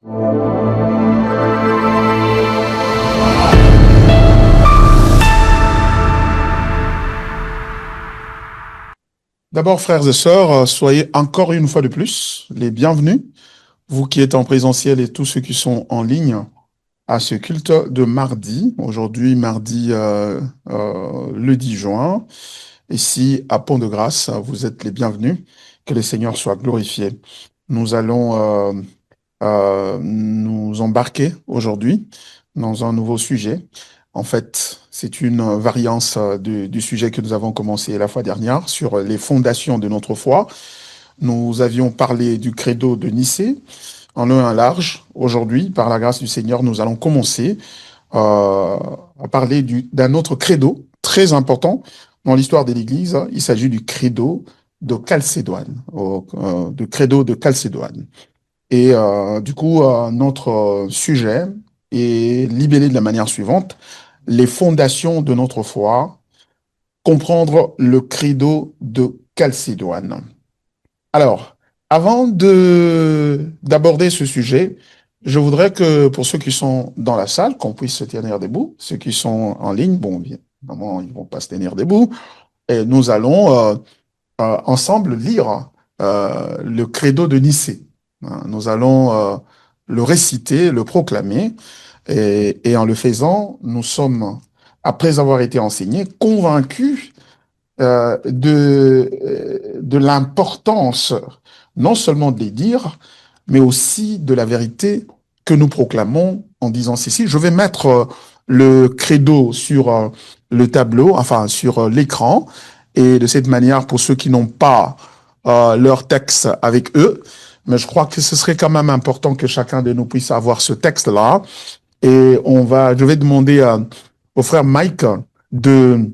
D'abord, frères et sœurs, soyez encore une fois de plus les bienvenus, vous qui êtes en présentiel et tous ceux qui sont en ligne, à ce culte de mardi. Aujourd'hui, mardi le 10 juin, ici à Pont-de-Grâce, vous êtes les bienvenus. Que le Seigneur soit glorifié. Nous allons nous embarquer aujourd'hui dans un nouveau sujet. En fait, c'est une variance du sujet que nous avons commencé la fois dernière sur les fondations de notre foi. Nous avions parlé du credo de Nicée en long et en large. Aujourd'hui, par la grâce du Seigneur, nous allons commencer à parler d'un autre credo très important dans l'histoire de l'Église. Il s'agit du credo de Chalcédoine, du credo de Chalcédoine. Et du coup, notre sujet est libellé de la manière suivante: les fondations de notre foi, comprendre le credo de Chalcédoine. Alors, avant d'aborder ce sujet, je voudrais que pour ceux qui sont dans la salle, qu'on puisse se tenir debout. Ceux qui sont en ligne, bon, évidemment, ils ne vont pas se tenir debout. Et nous allons ensemble lire le credo de Nicée. Nous allons le réciter, le proclamer, et en le faisant, nous sommes, après avoir été enseignés, convaincus de l'importance non seulement de les dire, mais aussi de la vérité que nous proclamons en disant ceci. Je vais mettre le credo sur le tableau, enfin sur l'écran, et de cette manière, pour ceux qui n'ont pas leur texte avec eux, mais je crois que ce serait quand même important que chacun de nous puisse avoir ce texte-là. Et je vais demander au frère Mike de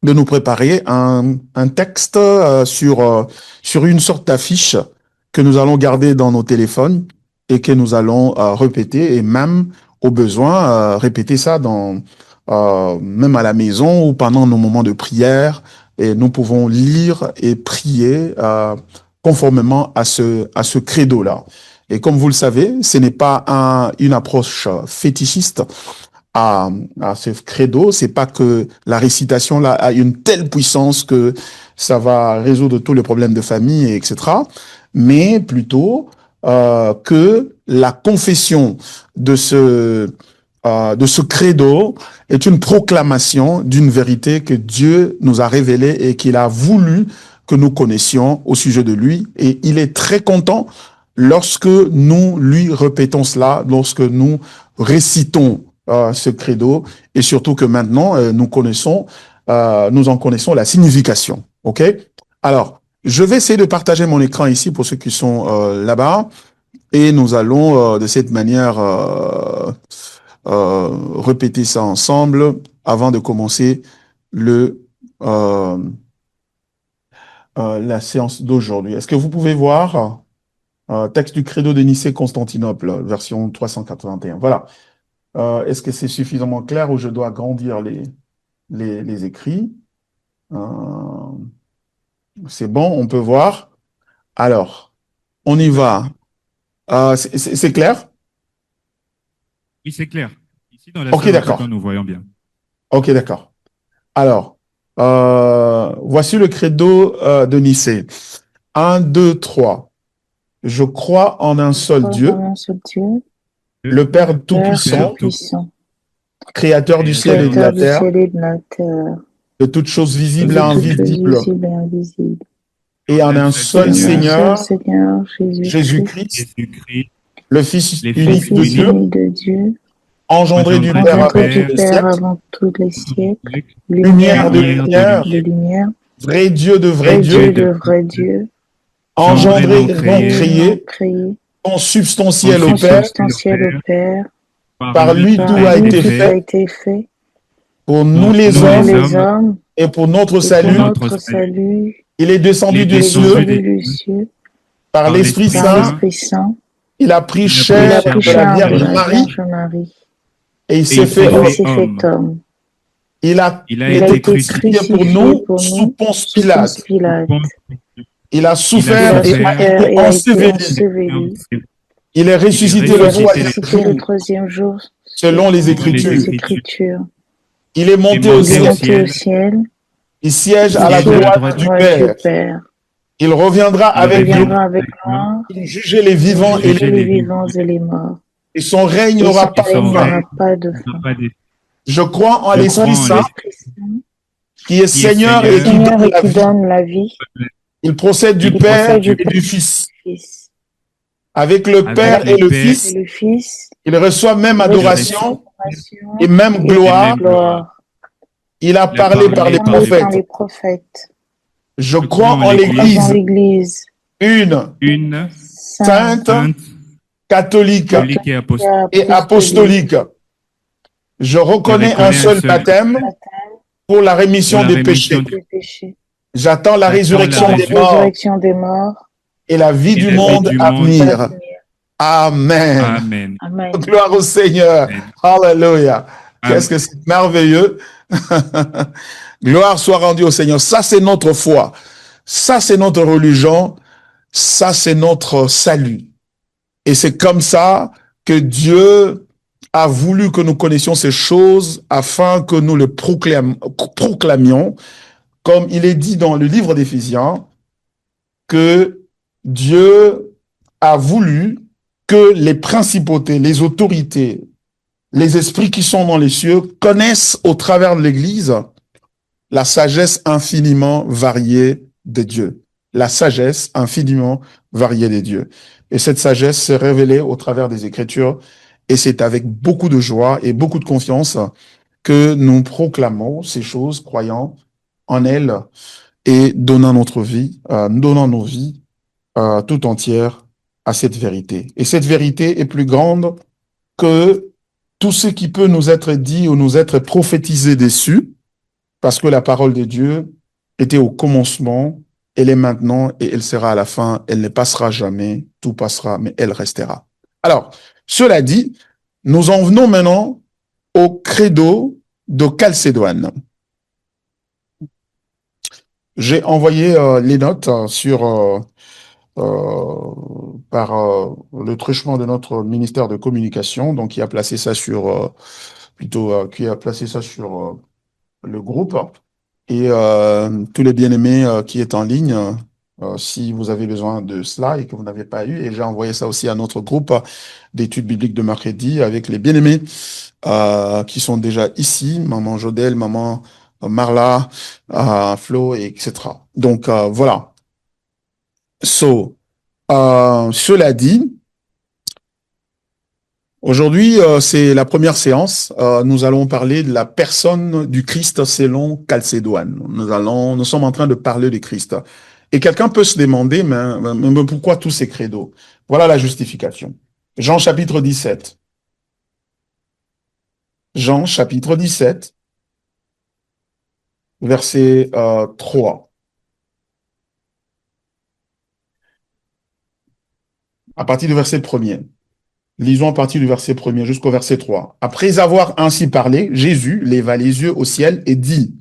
nous préparer un texte sur une sorte d'affiche que nous allons garder dans nos téléphones et que nous allons répéter, et même au besoin répéter ça même à la maison ou pendant nos moments de prière, et nous pouvons lire et prier conformément à ce credo-là. Et comme vous le savez, ce n'est pas une approche fétichiste à ce credo. C'est pas que la récitation là a une telle puissance que ça va résoudre tous les problèmes de famille, etc. Mais plutôt que la confession de ce credo est une proclamation d'une vérité que Dieu nous a révélée et qu'il a voulu que nous connaissions au sujet de lui. Et il est très content lorsque nous lui répétons cela, lorsque nous récitons ce credo, et surtout que maintenant nous en connaissons la signification. Ok? Alors, je vais essayer de partager mon écran ici pour ceux qui sont là-bas, et nous allons de cette manière répéter ça ensemble avant de commencer la séance d'aujourd'hui. Est-ce que vous pouvez voir texte du credo de Nicée Constantinople, version 381. Voilà. Est-ce que c'est suffisamment clair ou je dois agrandir les écrits? C'est bon, on peut voir. Alors, on y va. C'est clair? Oui, c'est clair. Ici, dans la Ok, salle, d'accord. nous voyons bien. Ok, d'accord. Alors, voici le credo de Nicée. 1, 2, 3. Je crois en un seul Dieu, le Père Tout-Puissant, Créateur du ciel et de la terre, de toutes choses visibles et invisibles, et en un seul Seigneur, Jésus-Christ, le Fils unique de Dieu, engendré du Père avant tous les siècles, lumière de lumière, vrai Dieu de vrai Dieu, engendré et non créé, consubstantiel au Père, par lui tout a été fait, pour nous les hommes et pour notre salut. Il est descendu des cieux par l'Esprit Saint. Il a pris chair de la Vierge Marie et il s'est fait homme. Il a été crucifié pour nous sous Ponce Pilate. Il a souffert et a été enseveli. Il est ressuscité Il est le ressuscité troisième le jour, troisième jour, selon les les Écritures. les Écritures. Il est monté au Il est monté au ciel. monté au ciel, ciel, Il siège il à la siège à la droite droite du droite du Père. Père. Il reviendra Il avec gloire Reviendra avec gloire gloire pour juger les pour vivants et juger les vivants et les morts. et son règne Et n'aura son pas de règne son fin. règne n'aura pas de n'a fin. pas de Je crois en Je l'Esprit crois en Saint L'Esprit Saint, qui est qui est Seigneur et qui Seigneur, Seigneur, et donne la qui vie. donne la vie, Il procède du il il Père procède procède du du et Père du et Fils. du Fils. Avec le avec Père et le le Père, Et Fils, le Fils il reçoit même reçoit il adoration adoration et même et et gloire. même gloire. gloire. Il a Il a parlé par parlé les par les Parlé par prophètes. les prophètes. Je Je crois crois en en Je crois en l'Église, l'Église, l'Église, une, une, sainte, sainte, sainte, catholique catholique et catholique et et apostolique. apostolique. Je Je reconnais un reconnais un seul seul baptême Baptême pour la pour rémission la des rémission péchés. des des péchés. J'attends la J'attends la résurrection La des résurrection morts résurrection des morts et la vie et du la vie monde du à monde. venir. d'avenir. Amen. Amen. Amen. Gloire au Seigneur. Amen. Alléluia. Qu'est-ce Amen. que c'est merveilleux. Gloire soit rendue au Seigneur. Ça, c'est notre foi. Ça, c'est notre religion. Ça, c'est notre salut. Et c'est comme ça que Dieu a voulu que nous connaissions ces choses afin que nous le proclamions, comme il est dit dans le livre d'Éphésiens, que Dieu a voulu que les principautés, les autorités, les esprits qui sont dans les cieux connaissent au travers de l'Église la sagesse infiniment variée de Dieu. La sagesse infiniment variée de Dieu. Et cette sagesse s'est révélée au travers des Écritures et c'est avec beaucoup de joie et beaucoup de confiance que nous proclamons ces choses, croyant en elles et donnant notre vie, donnant nos vies tout entières à cette vérité. Et cette vérité est plus grande que tout ce qui peut nous être dit ou nous être prophétisé dessus, parce que la parole de Dieu était au commencement, elle est maintenant et elle sera à la fin. Elle ne passera jamais, tout passera, mais elle restera. Alors, cela dit, nous en venons maintenant au credo de Chalcédoine. J'ai envoyé les notes par le truchement de notre ministère de communication, donc qui a placé ça sur qui a placé ça sur le groupe. Et tous les bien-aimés qui est en ligne, si vous avez besoin de cela et que vous n'avez pas eu, et j'ai envoyé ça aussi à notre groupe d'études bibliques de mercredi avec les bien-aimés qui sont déjà ici, maman Jodel, maman Marla, Flo, et etc. Donc voilà. Cela dit, aujourd'hui, c'est la première séance. Nous allons parler de la personne du Christ selon Chalcédoine. Nous sommes en train de parler du Christ. Et quelqu'un peut se demander, mais pourquoi tous ces credos? Voilà la justification. Jean chapitre 17. Jean chapitre 17, verset 3. À partir du verset 1er. Lisons à partir du verset 1er jusqu'au verset 3. Après avoir ainsi parlé, Jésus leva les yeux au ciel et dit,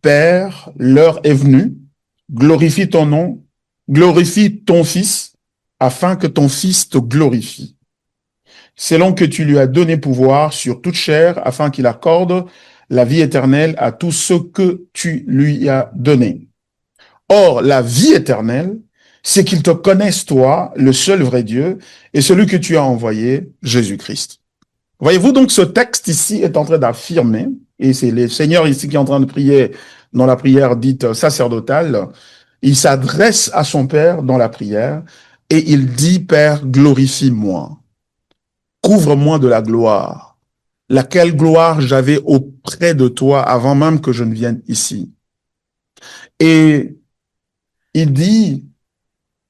Père, l'heure est venue, glorifie ton nom, glorifie ton Fils, afin que ton Fils te glorifie. Selon que tu lui as donné pouvoir sur toute chair, afin qu'il accorde la vie éternelle à tous ceux que tu lui as donnés. Or, la vie éternelle, c'est qu'ils te connaissent toi, le seul vrai Dieu, et celui que tu as envoyé, Jésus-Christ. Voyez-vous, donc ce texte ici est en train d'affirmer, et c'est le Seigneur ici qui est en train de prier dans la prière dite sacerdotale, il s'adresse à son Père dans la prière, et il dit, Père, glorifie-moi, couvre-moi de la gloire, laquelle gloire j'avais auprès de toi avant même que je ne vienne ici. Et il dit,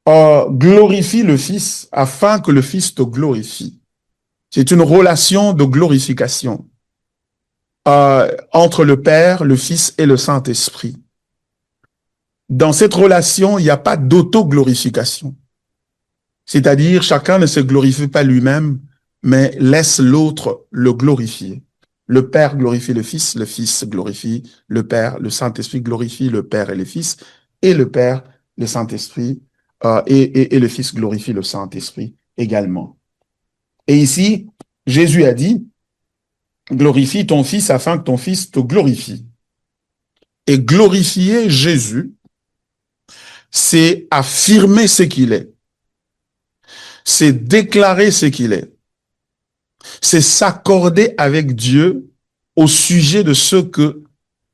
glorifie le Fils afin que le Fils te glorifie. C'est une relation de glorification entre le Père, le Fils et le Saint-Esprit. Dans cette relation, il n'y a pas d'auto-glorification. C'est-à-dire, chacun ne se glorifie pas lui-même, mais laisse l'autre le glorifier. Le Père glorifie le Fils glorifie le Père, le Saint-Esprit glorifie le Père et le Fils, et le Père, le Saint-Esprit et le Fils glorifie le Saint-Esprit également. Et ici, Jésus a dit, glorifie ton Fils afin que ton Fils te glorifie. Et glorifier Jésus, c'est affirmer ce qu'il est. C'est déclarer ce qu'il est. C'est s'accorder avec Dieu au sujet de ce que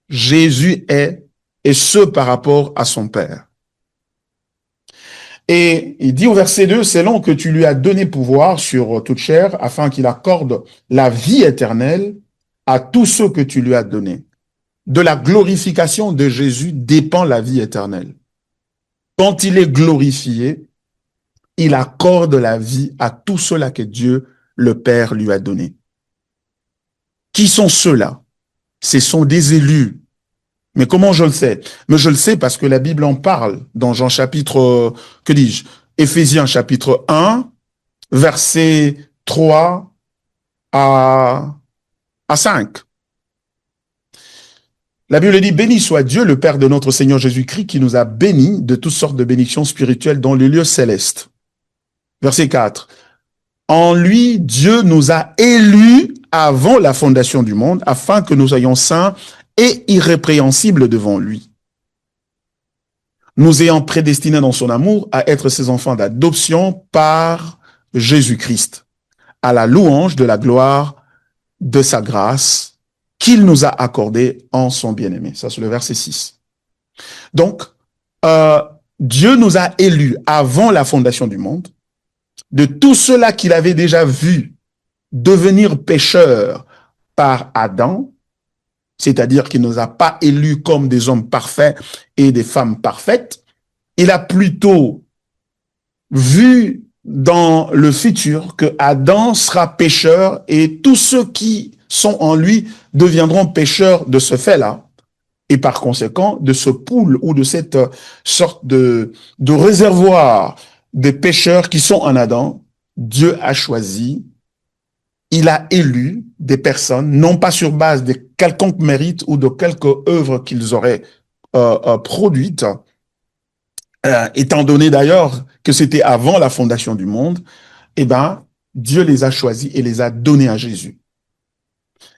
Jésus est et ce par rapport à son Père. Et il dit au verset 2, c'est long que tu lui as donné pouvoir sur toute chair afin qu'il accorde la vie éternelle à tous ceux que tu lui as donnés. De la glorification de Jésus dépend la vie éternelle. Quand il est glorifié, il accorde la vie à tous ceux-là que Dieu, le Père, lui a donnés. Qui sont ceux-là? Ce sont des élus. Mais comment je le sais? Mais je le sais parce que la Bible en parle dans Jean chapitre, Éphésiens chapitre 1, versets 3 à 5. La Bible dit, béni soit Dieu, le Père de notre Seigneur Jésus-Christ, qui nous a bénis de toutes sortes de bénédictions spirituelles dans les lieux célestes. Verset 4. En lui, Dieu nous a élus avant la fondation du monde, afin que nous soyons saints et irrépréhensibles devant lui. Nous ayant prédestinés dans son amour à être ses enfants d'adoption par Jésus-Christ, à la louange de la gloire de sa grâce qu'il nous a accordée en son bien-aimé. Ça, c'est le verset 6. Donc, Dieu nous a élus avant la fondation du monde, de tout cela qu'il avait déjà vu devenir pécheurs par Adam, c'est-à-dire qu'il ne nous a pas élus comme des hommes parfaits et des femmes parfaites. Il a plutôt vu dans le futur que Adam sera pécheur et tous ceux qui sont en lui deviendront pécheurs de ce fait-là. Et par conséquent, de ce pool ou de cette sorte de réservoir des pécheurs qui sont en Adam, Dieu a choisi, il a élu des personnes, non pas sur base de quelconque mérite ou de quelque œuvre qu'ils auraient produite, étant donné d'ailleurs que c'était avant la fondation du monde, eh ben, Dieu les a choisis et les a donnés à Jésus.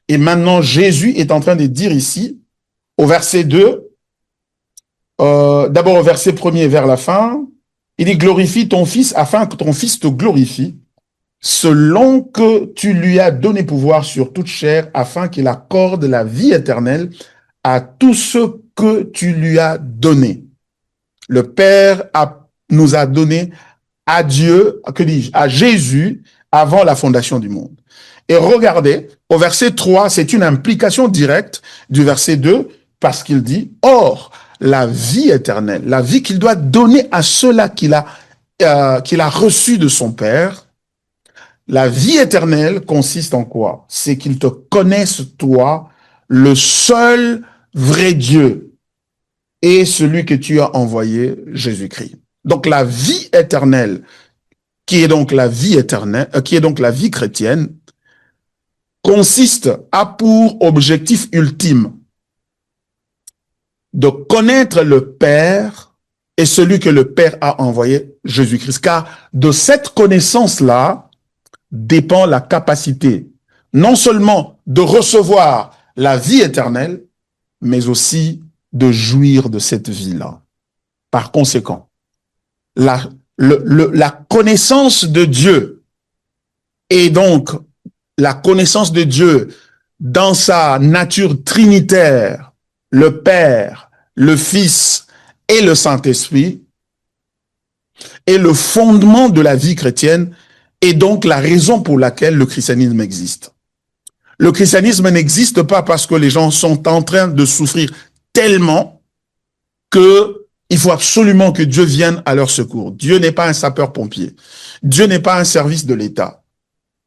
Et maintenant, Jésus est en train de dire ici, au verset 2, d'abord au verset 1er vers la fin, il dit « Glorifie ton Fils afin que ton Fils te glorifie, selon que tu lui as donné pouvoir sur toute chair, afin qu'il accorde la vie éternelle à tous ceux que tu lui as donnés. » Le Père nous a donné à Dieu, à Jésus, avant la fondation du monde. Et regardez, au verset 3, c'est une implication directe du verset 2, parce qu'il dit, « Or, la vie éternelle, la vie qu'il doit donner à ceux-là qu'il a reçus de son Père, la vie éternelle consiste en quoi? C'est qu'ils te connaissent, toi, le seul vrai Dieu, et celui que tu as envoyé, Jésus-Christ. » Donc la vie éternelle, qui est donc la vie éternelle, qui est donc la vie chrétienne, a pour objectif ultime de connaître le Père et celui que le Père a envoyé, Jésus-Christ. Car de cette connaissance-là dépend la capacité non seulement de recevoir la vie éternelle, mais aussi de jouir de cette vie-là. Par conséquent, la connaissance de Dieu et donc la connaissance de Dieu dans sa nature trinitaire, le Père, le Fils et le Saint-Esprit, est le fondement de la vie chrétienne et donc la raison pour laquelle le christianisme existe. Le christianisme n'existe pas parce que les gens sont en train de souffrir tellement qu'il faut absolument que Dieu vienne à leur secours. Dieu n'est pas un sapeur-pompier. Dieu n'est pas un service de l'État.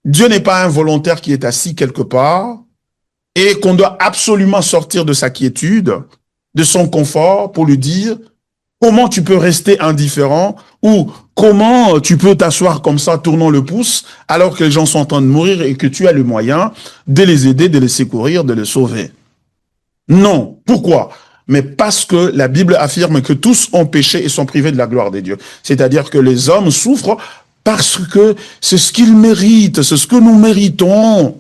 Dieu n'est pas un volontaire qui est assis quelque part et qu'on doit absolument sortir de sa quiétude, de son confort pour lui dire comment tu peux rester indifférent ou comment tu peux t'asseoir comme ça, tournant le pouce, alors que les gens sont en train de mourir et que tu as le moyen de les aider, de les secourir, de les sauver. Non. Pourquoi? Mais parce que la Bible affirme que tous ont péché et sont privés de la gloire de Dieu. C'est-à-dire que les hommes souffrent parce que c'est ce qu'il mérite, c'est ce que nous méritons.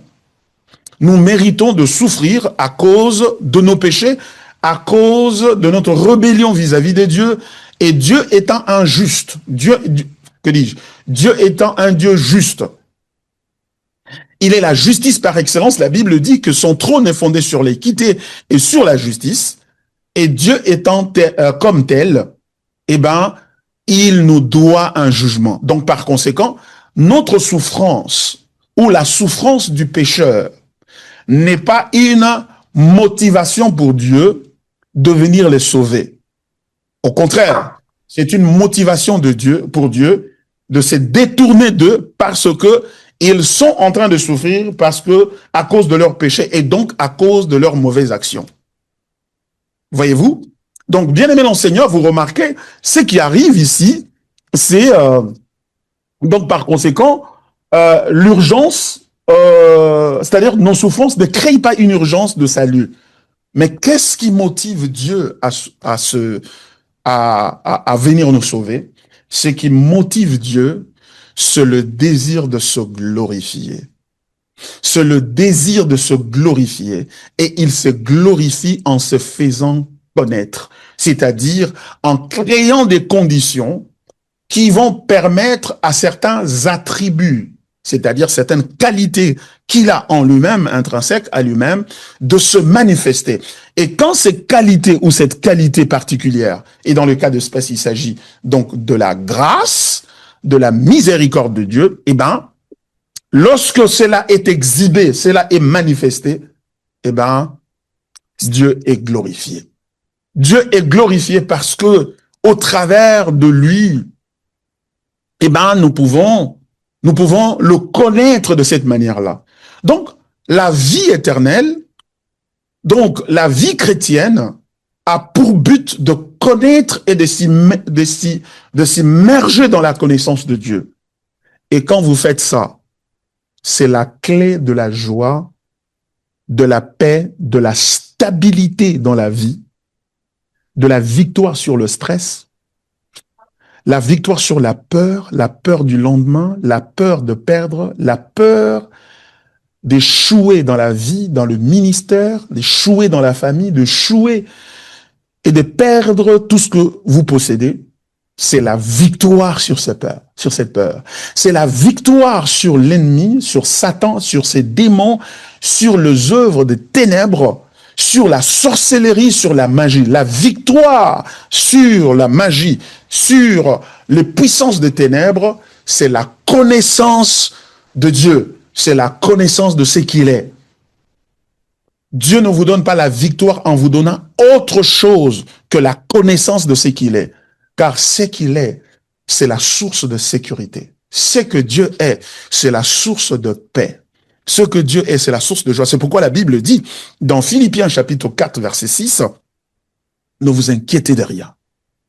Nous méritons de souffrir à cause de nos péchés, à cause de notre rébellion vis-à-vis de Dieu. Et Dieu étant un juste, que dis-je? Dieu étant un Dieu juste, il est la justice par excellence. La Bible dit que son trône est fondé sur l'équité et sur la justice. Et Dieu étant comme tel, eh ben, il nous doit un jugement. Donc, par conséquent, notre souffrance ou la souffrance du pécheur n'est pas une motivation pour Dieu de venir les sauver. Au contraire, c'est une motivation de Dieu, pour Dieu, de se détourner d'eux parce que ils sont en train de souffrir parce que, à cause de leurs péchés et donc à cause de leurs mauvaises actions. Voyez-vous? Donc, bien aimé dans le Seigneur, vous remarquez, ce qui arrive ici, c'est, donc par conséquent, l'urgence, c'est-à-dire nos souffrances ne créent pas une urgence de salut. Mais qu'est-ce qui motive Dieu à venir nous sauver? Ce qui motive Dieu, c'est le désir de se glorifier. C'est le désir de se glorifier. Et il se glorifie en se faisant connaître, c'est-à-dire en créant des conditions qui vont permettre à certains attributs, c'est-à-dire certaines qualités qu'il a en lui-même, intrinsèques à lui-même, de se manifester. Et quand ces qualités ou cette qualité particulière, et dans le cas de Spes, il s'agit donc de la grâce, de la miséricorde de Dieu, eh ben, lorsque cela est exhibé, cela est manifesté, eh ben, Dieu est glorifié. Dieu est glorifié parce que, au travers de lui, eh ben, nous pouvons le connaître de cette manière-là. Donc, la vie éternelle, donc la vie chrétienne, a pour but de connaître et de s'immerger dans la connaissance de Dieu. Et quand vous faites ça, c'est la clé de la joie, de la paix, de la stabilité dans la vie, de la victoire sur le stress, la victoire sur la peur du lendemain, la peur de perdre, la peur d'échouer dans la vie, dans le ministère, d'échouer dans la famille, d'échouer et de perdre tout ce que vous possédez. C'est la victoire sur cette peur. C'est la victoire sur l'ennemi, sur Satan, sur ses démons, sur les œuvres des ténèbres, sur la sorcellerie, sur la magie. La victoire sur la magie, sur les puissances des ténèbres, c'est la connaissance de Dieu. C'est la connaissance de ce qu'il est. Dieu ne vous donne pas la victoire en vous donnant autre chose que la connaissance de ce qu'il est. Car ce qu'il est, c'est la source de sécurité. Ce que Dieu est, c'est la source de paix. Ce que Dieu est, c'est la source de joie. C'est pourquoi la Bible dit, dans Philippiens chapitre 4, verset 6, « Ne vous inquiétez de rien,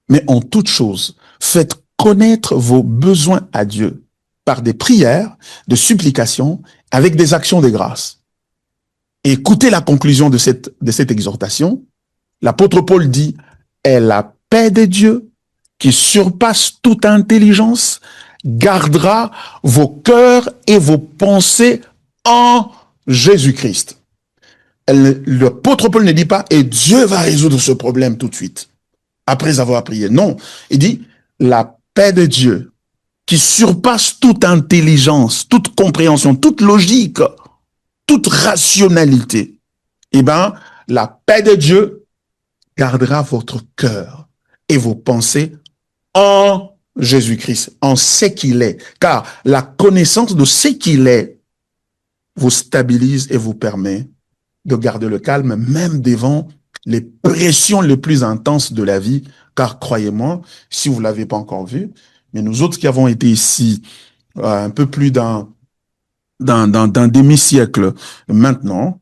mais en toute chose, faites connaître vos besoins à Dieu par des prières, de supplications, avec des actions de grâce. » Écoutez la conclusion de cette exhortation. L'apôtre Paul dit, « Et la paix de Dieu, qui surpasse toute intelligence, gardera vos cœurs et vos pensées en Jésus-Christ. » L'apôtre Paul ne dit pas, et Dieu va résoudre ce problème tout de suite, après avoir prié. Non, il dit, la paix de Dieu, qui surpasse toute intelligence, toute compréhension, toute logique, toute rationalité. Eh bien, la paix de Dieu gardera votre cœur et vos pensées en Jésus-Christ, en ce qu'il est. Car la connaissance de ce qu'il est vous stabilise et vous permet de garder le calme, même devant les pressions les plus intenses de la vie. Car croyez-moi, si vous ne l'avez pas encore vu, mais nous autres qui avons été ici un peu plus d'un demi-siècle maintenant,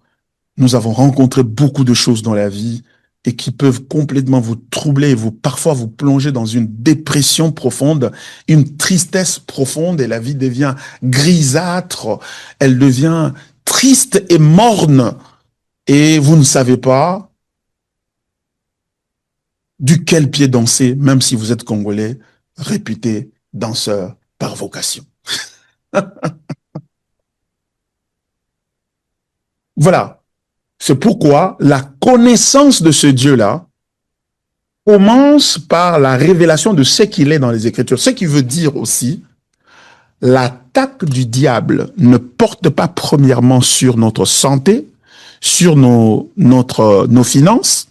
nous avons rencontré beaucoup de choses dans la vie et qui peuvent complètement vous troubler, parfois vous plonger dans une dépression profonde, une tristesse profonde, et la vie devient grisâtre, elle devient triste et morne, et vous ne savez pas duquel pied danser, même si vous êtes Congolais, réputé danseur par vocation. Voilà. C'est pourquoi la connaissance de ce Dieu-là commence par la révélation de ce qu'il est dans les Écritures. Ce qui veut dire aussi, l'attaque du diable ne porte pas premièrement sur notre santé, sur nos finances,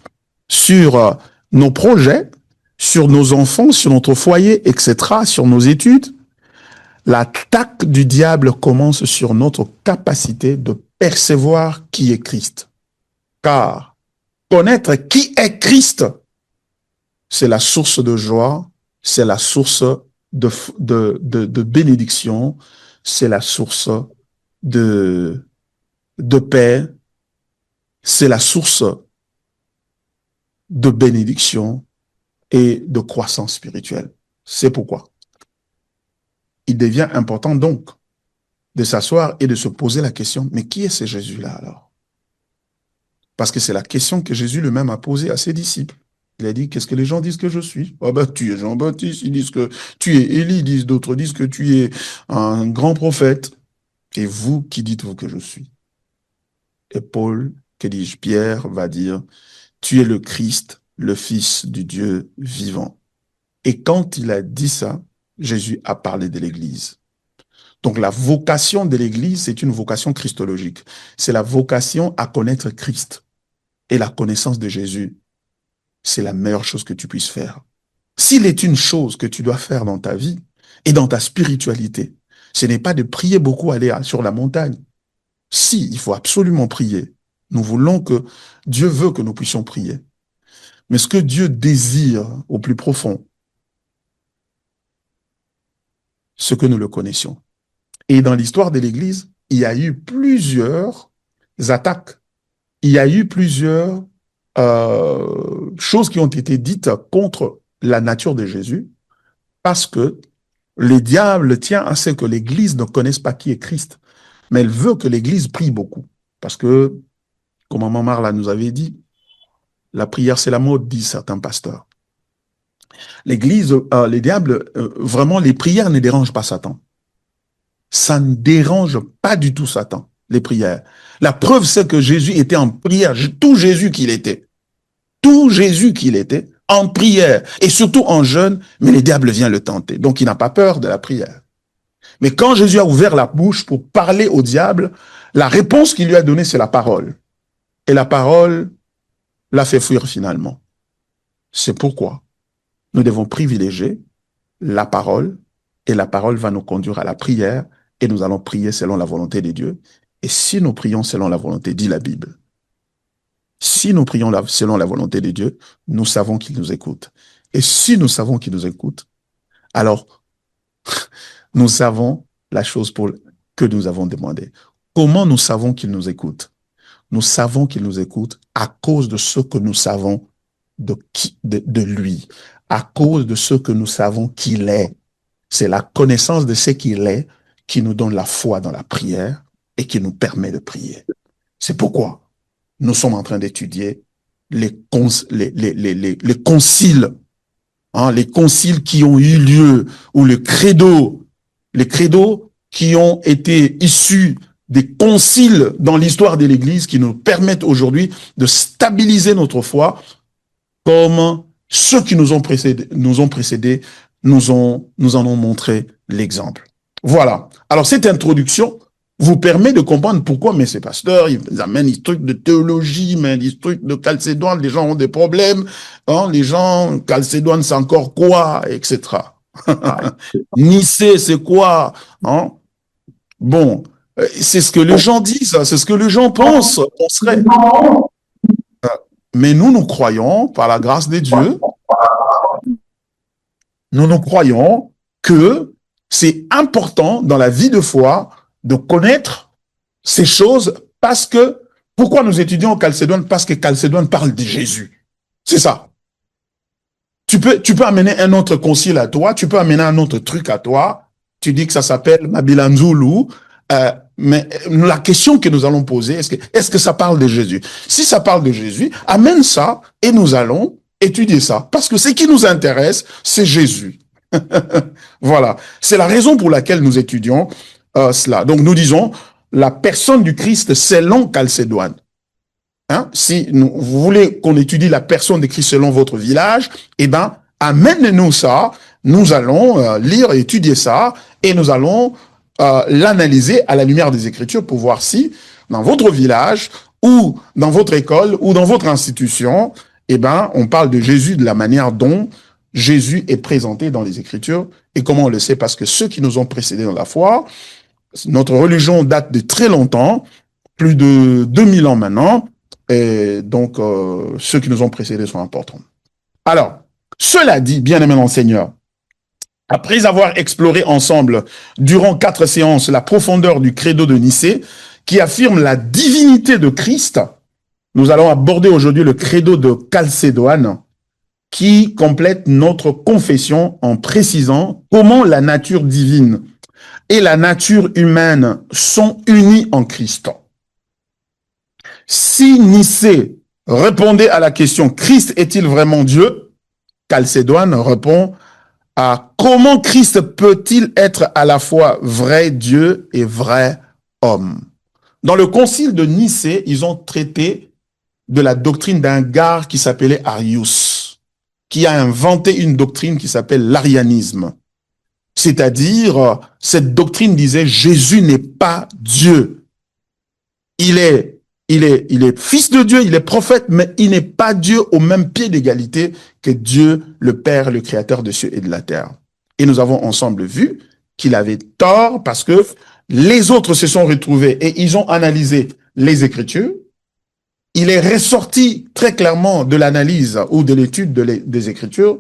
sur nos projets, sur nos enfants, sur notre foyer, etc., sur nos études. L'attaque du diable commence sur notre capacité de percevoir qui est Christ. Car connaître qui est Christ, c'est la source de joie, c'est la source de bénédiction, c'est la source de paix, c'est la source de bénédiction et de croissance spirituelle. C'est pourquoi il devient important donc de s'asseoir et de se poser la question, mais qui est ce Jésus-là alors? Parce que c'est la question que Jésus lui-même a posée à ses disciples. Il a dit, qu'est-ce que les gens disent que je suis? Ah ben, tu es Jean-Baptiste, ils disent que tu es Élie, d'autres disent que tu es un grand prophète. Et vous, qui dites-vous que je suis? Et Paul, que dis-je, Pierre va dire, tu es le Christ, le Fils du Dieu vivant. Et quand il a dit ça, Jésus a parlé de l'Église. Donc la vocation de l'Église, c'est une vocation christologique. C'est la vocation à connaître Christ. Et la connaissance de Jésus, c'est la meilleure chose que tu puisses faire. S'il est une chose que tu dois faire dans ta vie et dans ta spiritualité, ce n'est pas de prier beaucoup, aller sur la montagne. Si, il faut absolument prier. Nous voulons que Dieu veut que nous puissions prier. Mais ce que Dieu désire au plus profond, ce que nous le connaissions. Et dans l'histoire de l'Église, il y a eu plusieurs attaques. Il y a eu plusieurs choses qui ont été dites contre la nature de Jésus parce que le diable tient à ce que l'Église ne connaisse pas qui est Christ. Mais elle veut que l'Église prie beaucoup. Parce que, comme Maman Marla nous avait dit, la prière c'est la mode, disent certains pasteurs. L'Église, les diables, vraiment, les prières ne dérangent pas Satan. Ça ne dérange pas du tout Satan, les prières. La preuve, c'est que Jésus était en prière, tout Jésus qu'il était, en prière, et surtout en jeûne, mais le diable vient le tenter. Donc, il n'a pas peur de la prière. Mais quand Jésus a ouvert la bouche pour parler au diable, la réponse qu'il lui a donnée, c'est la parole. Et la parole l'a fait fuir finalement. C'est pourquoi nous devons privilégier la parole, et la parole va nous conduire à la prière, et nous allons prier selon la volonté de Dieu. Et si nous prions selon la volonté, dit la Bible, si nous prions selon la volonté de Dieu, nous savons qu'il nous écoute. Et si nous savons qu'il nous écoute, alors nous savons la chose que nous avons demandé. Comment nous savons qu'il nous écoute? Nous savons qu'il nous écoute à cause de ce que nous savons de lui, à cause de ce que nous savons qu'il est. C'est la connaissance de ce qu'il est qui nous donne la foi dans la prière et qui nous permet de prier. C'est pourquoi nous sommes en train d'étudier les conciles, hein, les conciles qui ont eu lieu, ou les credos qui ont été issus des conciles dans l'histoire de l'Église qui nous permettent aujourd'hui de stabiliser notre foi, comme ceux qui nous ont précédés nous en ont montré l'exemple. Voilà. Alors, cette introduction vous permet de comprendre pourquoi, mais ces pasteurs, ils amènent des trucs de théologie, mais des trucs de Chalcédoine, les gens ont des problèmes, hein, les gens, Chalcédoine, c'est encore quoi, etc. Nicée, c'est quoi, hein? Bon, c'est ce que les gens disent, c'est ce que les gens pensent, on serait. Mais nous croyons, par la grâce de Dieu, nous croyons que c'est important dans la vie de foi de connaître ces choses parce que, pourquoi nous étudions Chalcédoine? Parce que Chalcédoine parle de Jésus. C'est ça. Tu peux amener un autre concile à toi, tu peux amener un autre truc à toi, tu dis que ça s'appelle Mabilanzulu, mais la question que nous allons poser, est-ce que ça parle de Jésus? Si ça parle de Jésus, amène ça et nous allons étudier ça. Parce que ce qui nous intéresse, c'est Jésus. Voilà. C'est la raison pour laquelle nous étudions cela. Donc, nous disons, la personne du Christ selon Chalcédoine. Hein? Si vous voulez qu'on étudie la personne de Christ selon votre village, eh ben, amène-nous ça. Nous allons lire et étudier ça et nous allons l'analyser à la lumière des Écritures pour voir si, dans votre village ou dans votre école ou dans votre institution, eh ben, on parle de Jésus de la manière dont Jésus est présenté dans les Écritures. Et comment on le sait? Parce que ceux qui nous ont précédés dans la foi, notre religion date de très longtemps, plus de 2000 ans maintenant, et donc ceux qui nous ont précédés sont importants. Alors, cela dit, bien-aimés dans le Seigneur, après avoir exploré ensemble, durant 4 séances, la profondeur du credo de Nicée, qui affirme la divinité de Christ, nous allons aborder aujourd'hui le credo de Chalcédoine, qui complète notre confession en précisant comment la nature divine et la nature humaine sont unies en Christ. Si Nicée répondait à la question « Christ est-il vraiment Dieu ?», Chalcédoine répond à « Comment Christ peut-il être à la fois vrai Dieu et vrai homme ?» Dans le concile de Nicée, ils ont traité de la doctrine d'un gars qui s'appelait Arius, qui a inventé une doctrine qui s'appelle l'arianisme. C'est-à-dire, cette doctrine disait Jésus n'est pas Dieu. Il est fils de Dieu, il est prophète, mais il n'est pas Dieu au même pied d'égalité que Dieu, le Père, le Créateur des cieux et de la terre. Et nous avons ensemble vu qu'il avait tort parce que les autres se sont retrouvés et ils ont analysé les Écritures. Il est ressorti très clairement de l'analyse ou de l'étude des Écritures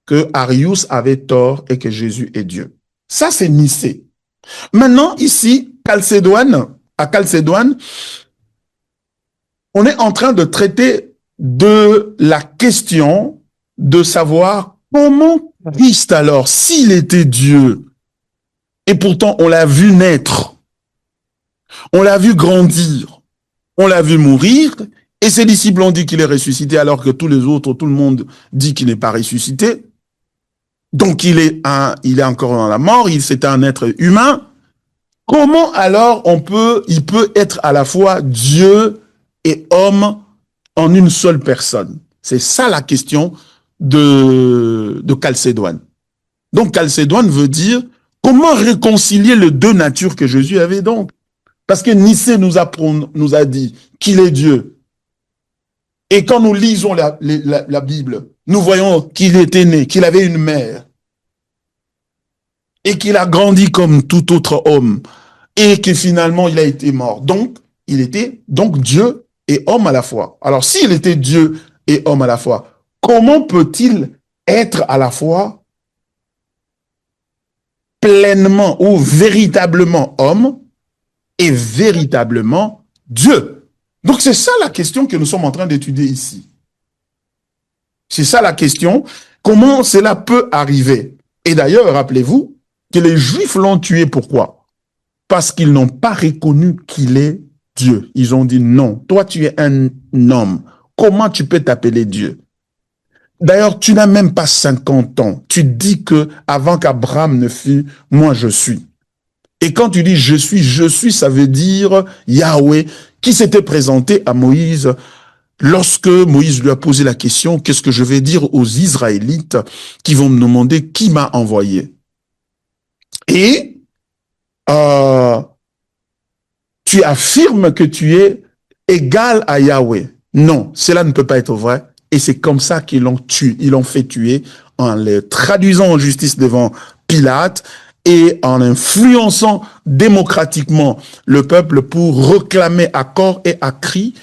que Arius avait tort et que Jésus est Dieu. Ça, c'est Nicée. Maintenant, ici, à Chalcédoine, on est en train de traiter de la question de savoir comment Christ alors, s'il était Dieu, et pourtant on l'a vu naître, on l'a vu grandir, on l'a vu mourir, et ses disciples ont dit qu'il est ressuscité alors que tout le monde dit qu'il n'est pas ressuscité. Donc il est encore dans la mort, c'est un être humain. Comment alors il peut être à la fois Dieu et homme en une seule personne? C'est ça la question de Chalcédoine. Donc Chalcédoine veut dire comment réconcilier les deux natures que Jésus avait donc. Parce que Nicée nous a dit qu'il est Dieu. Et quand nous lisons la Bible, nous voyons qu'il était né, qu'il avait une mère, et qu'il a grandi comme tout autre homme, et que finalement il a été mort. Donc, il était donc Dieu et homme à la fois. Alors, s'il était Dieu et homme à la fois, comment peut-il être à la fois pleinement ou véritablement homme et véritablement Dieu? Donc, c'est ça la question que nous sommes en train d'étudier ici. C'est ça la question. Comment cela peut arriver? Et d'ailleurs, rappelez-vous que les Juifs l'ont tué. Pourquoi? Parce qu'ils n'ont pas reconnu qu'il est Dieu. Ils ont dit non, toi tu es un homme. Comment tu peux t'appeler Dieu? D'ailleurs, tu n'as même pas 50 ans. Tu dis que avant qu'Abraham ne fût, moi je suis. Et quand tu dis je suis, ça veut dire Yahweh qui s'était présenté à Moïse lorsque Moïse lui a posé la question, qu'est-ce que je vais dire aux Israélites qui vont me demander qui m'a envoyé? Et tu affirmes que tu es égal à Yahweh. Non, cela ne peut pas être vrai. Et c'est comme ça qu'ils l'ont tué. Ils l'ont fait tuer en le traduisant en justice devant Pilate et en influençant démocratiquement le peuple pour réclamer à corps et à cri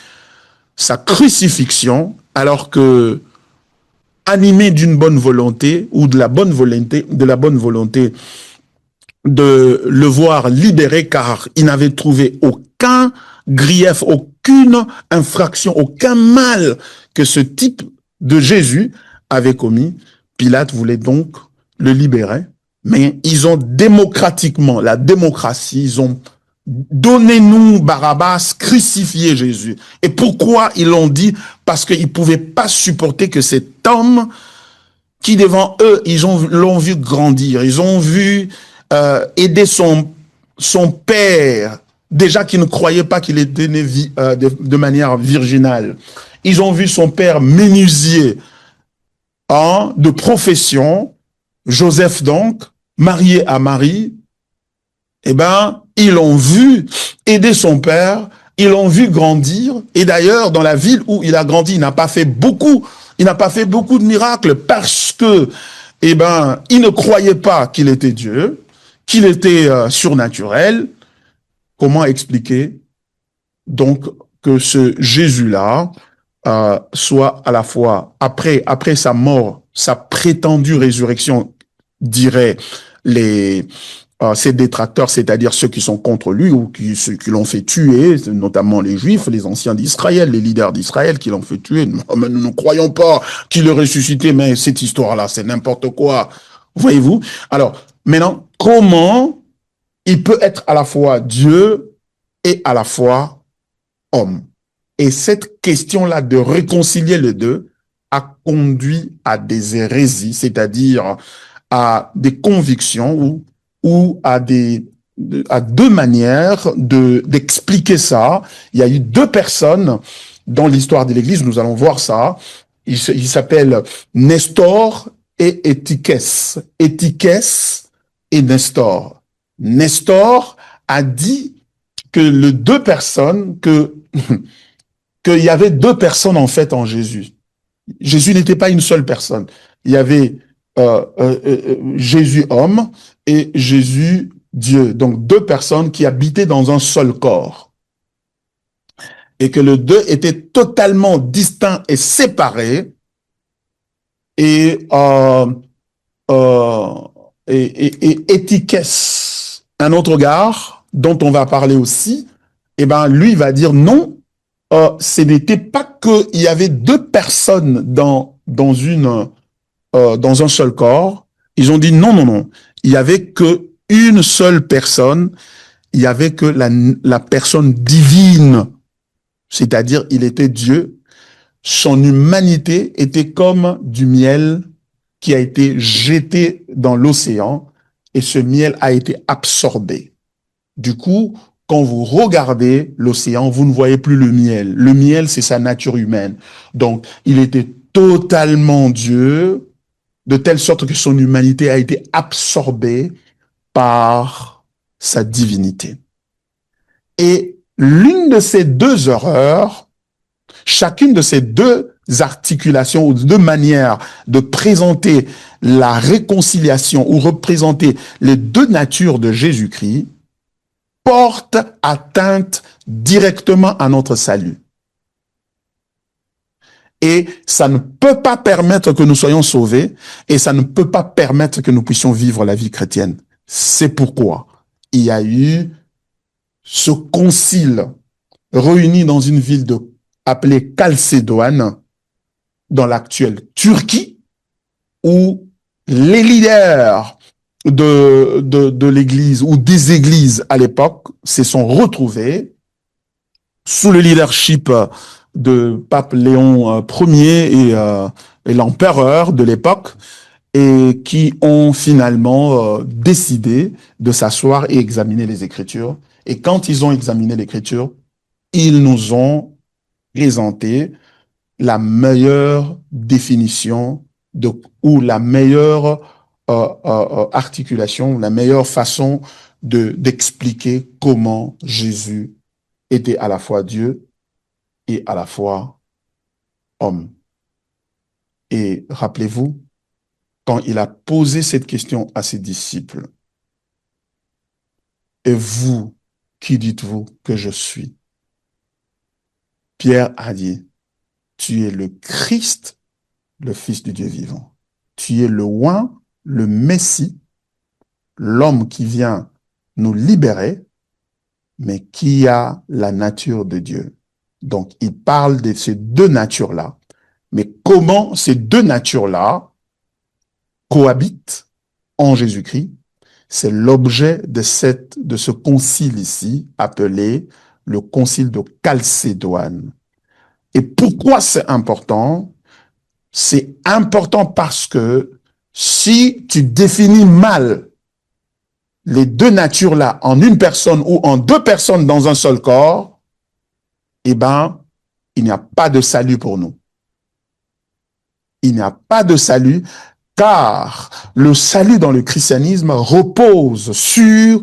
sa crucifixion, alors que, animé d'une bonne volonté ou de la bonne volonté de le voir libéré, car il n'avait trouvé aucun grief, aucune infraction, aucun mal que ce type de Jésus avait commis. Pilate voulait donc le libérer, mais ils ont démocratiquement, la démocratie, ils ont donnez-nous Barabbas, crucifiez Jésus. Et pourquoi ils l'ont dit? Parce qu'ils ne pouvaient pas supporter que cet homme qui devant eux, l'ont vu grandir, ils ont vu aider son père, déjà qui ne croyait pas qu'il était né de manière virginale. Ils ont vu son père menuisier de profession, Joseph donc, marié à Marie. Eh ben, ils l'ont vu aider son père, ils l'ont vu grandir. Et d'ailleurs, dans la ville où il a grandi, il n'a pas fait beaucoup de miracles parce que, eh ben, il ne croyait pas qu'il était Dieu, qu'il était surnaturel. Comment expliquer donc que ce Jésus-là soit à la fois après sa mort, sa prétendue résurrection, diraient ses détracteurs, c'est-à-dire ceux qui sont contre lui ou ceux qui l'ont fait tuer, notamment les Juifs, les anciens d'Israël, les leaders d'Israël qui l'ont fait tuer. Mais nous ne croyons pas qu'il est ressuscité, mais cette histoire-là, c'est n'importe quoi. Voyez-vous? Alors, maintenant, comment il peut être à la fois Dieu et à la fois homme? Et cette question-là de réconcilier les deux a conduit à des hérésies, c'est-à-dire à des convictions ou à deux manières d'expliquer ça. Il y a eu deux personnes dans l'histoire de l'Église, nous allons voir ça. Ils s'appellent Nestor et Étiquès. Étiquès et Nestor. Nestor a dit que les deux personnes, qu'il y avait deux personnes en fait en Jésus. Jésus n'était pas une seule personne. Il y avait Jésus homme et Jésus Dieu. Donc deux personnes qui habitaient dans un seul corps. Et que les deux étaient totalement distincts et séparés. Et Étiquès, un autre gars dont on va parler aussi, eh ben lui va dire non, ce n'était pas qu'il y avait deux personnes dans un seul corps. Ils ont dit non. Il y avait que une seule personne. Il y avait que la personne divine. C'est-à-dire, il était Dieu. Son humanité était comme du miel qui a été jeté dans l'océan et ce miel a été absorbé. Du coup, quand vous regardez l'océan, vous ne voyez plus le miel. Le miel, c'est sa nature humaine. Donc, il était totalement Dieu, de telle sorte que son humanité a été absorbée par sa divinité. Et l'une de ces deux erreurs, chacune de ces deux articulations ou deux manières de présenter la réconciliation ou représenter les deux natures de Jésus-Christ, porte atteinte directement à notre salut. Et ça ne peut pas permettre que nous soyons sauvés et ça ne peut pas permettre que nous puissions vivre la vie chrétienne. C'est pourquoi il y a eu ce concile réuni dans une ville appelée Chalcédoine, dans l'actuelle Turquie, où les leaders de l'église ou des églises à l'époque se sont retrouvés sous le leadership de pape Léon Ier et l'empereur de l'époque, et qui ont finalement décidé de s'asseoir et examiner les Écritures. Et quand ils ont examiné l'Écriture, ils nous ont présenté la meilleure définition ou la meilleure articulation, la meilleure façon d'expliquer comment Jésus était à la fois Dieu et à la fois homme. Et rappelez-vous, quand il a posé cette question à ses disciples, « Et vous, qui dites-vous que je suis ?» Pierre a dit, « Tu es le Christ, le Fils du Dieu vivant. Tu es le Oint, le Messie, l'homme qui vient nous libérer, mais qui a la nature de Dieu. » Donc, il parle de ces deux natures-là. Mais comment ces deux natures-là cohabitent en Jésus-Christ? C'est l'objet de ce concile ici, appelé le concile de Chalcédoine. Et pourquoi c'est important? C'est important parce que si tu définis mal les deux natures-là en une personne ou en deux personnes dans un seul corps, eh ben, il n'y a pas de salut pour nous. Il n'y a pas de salut, car le salut dans le christianisme repose sur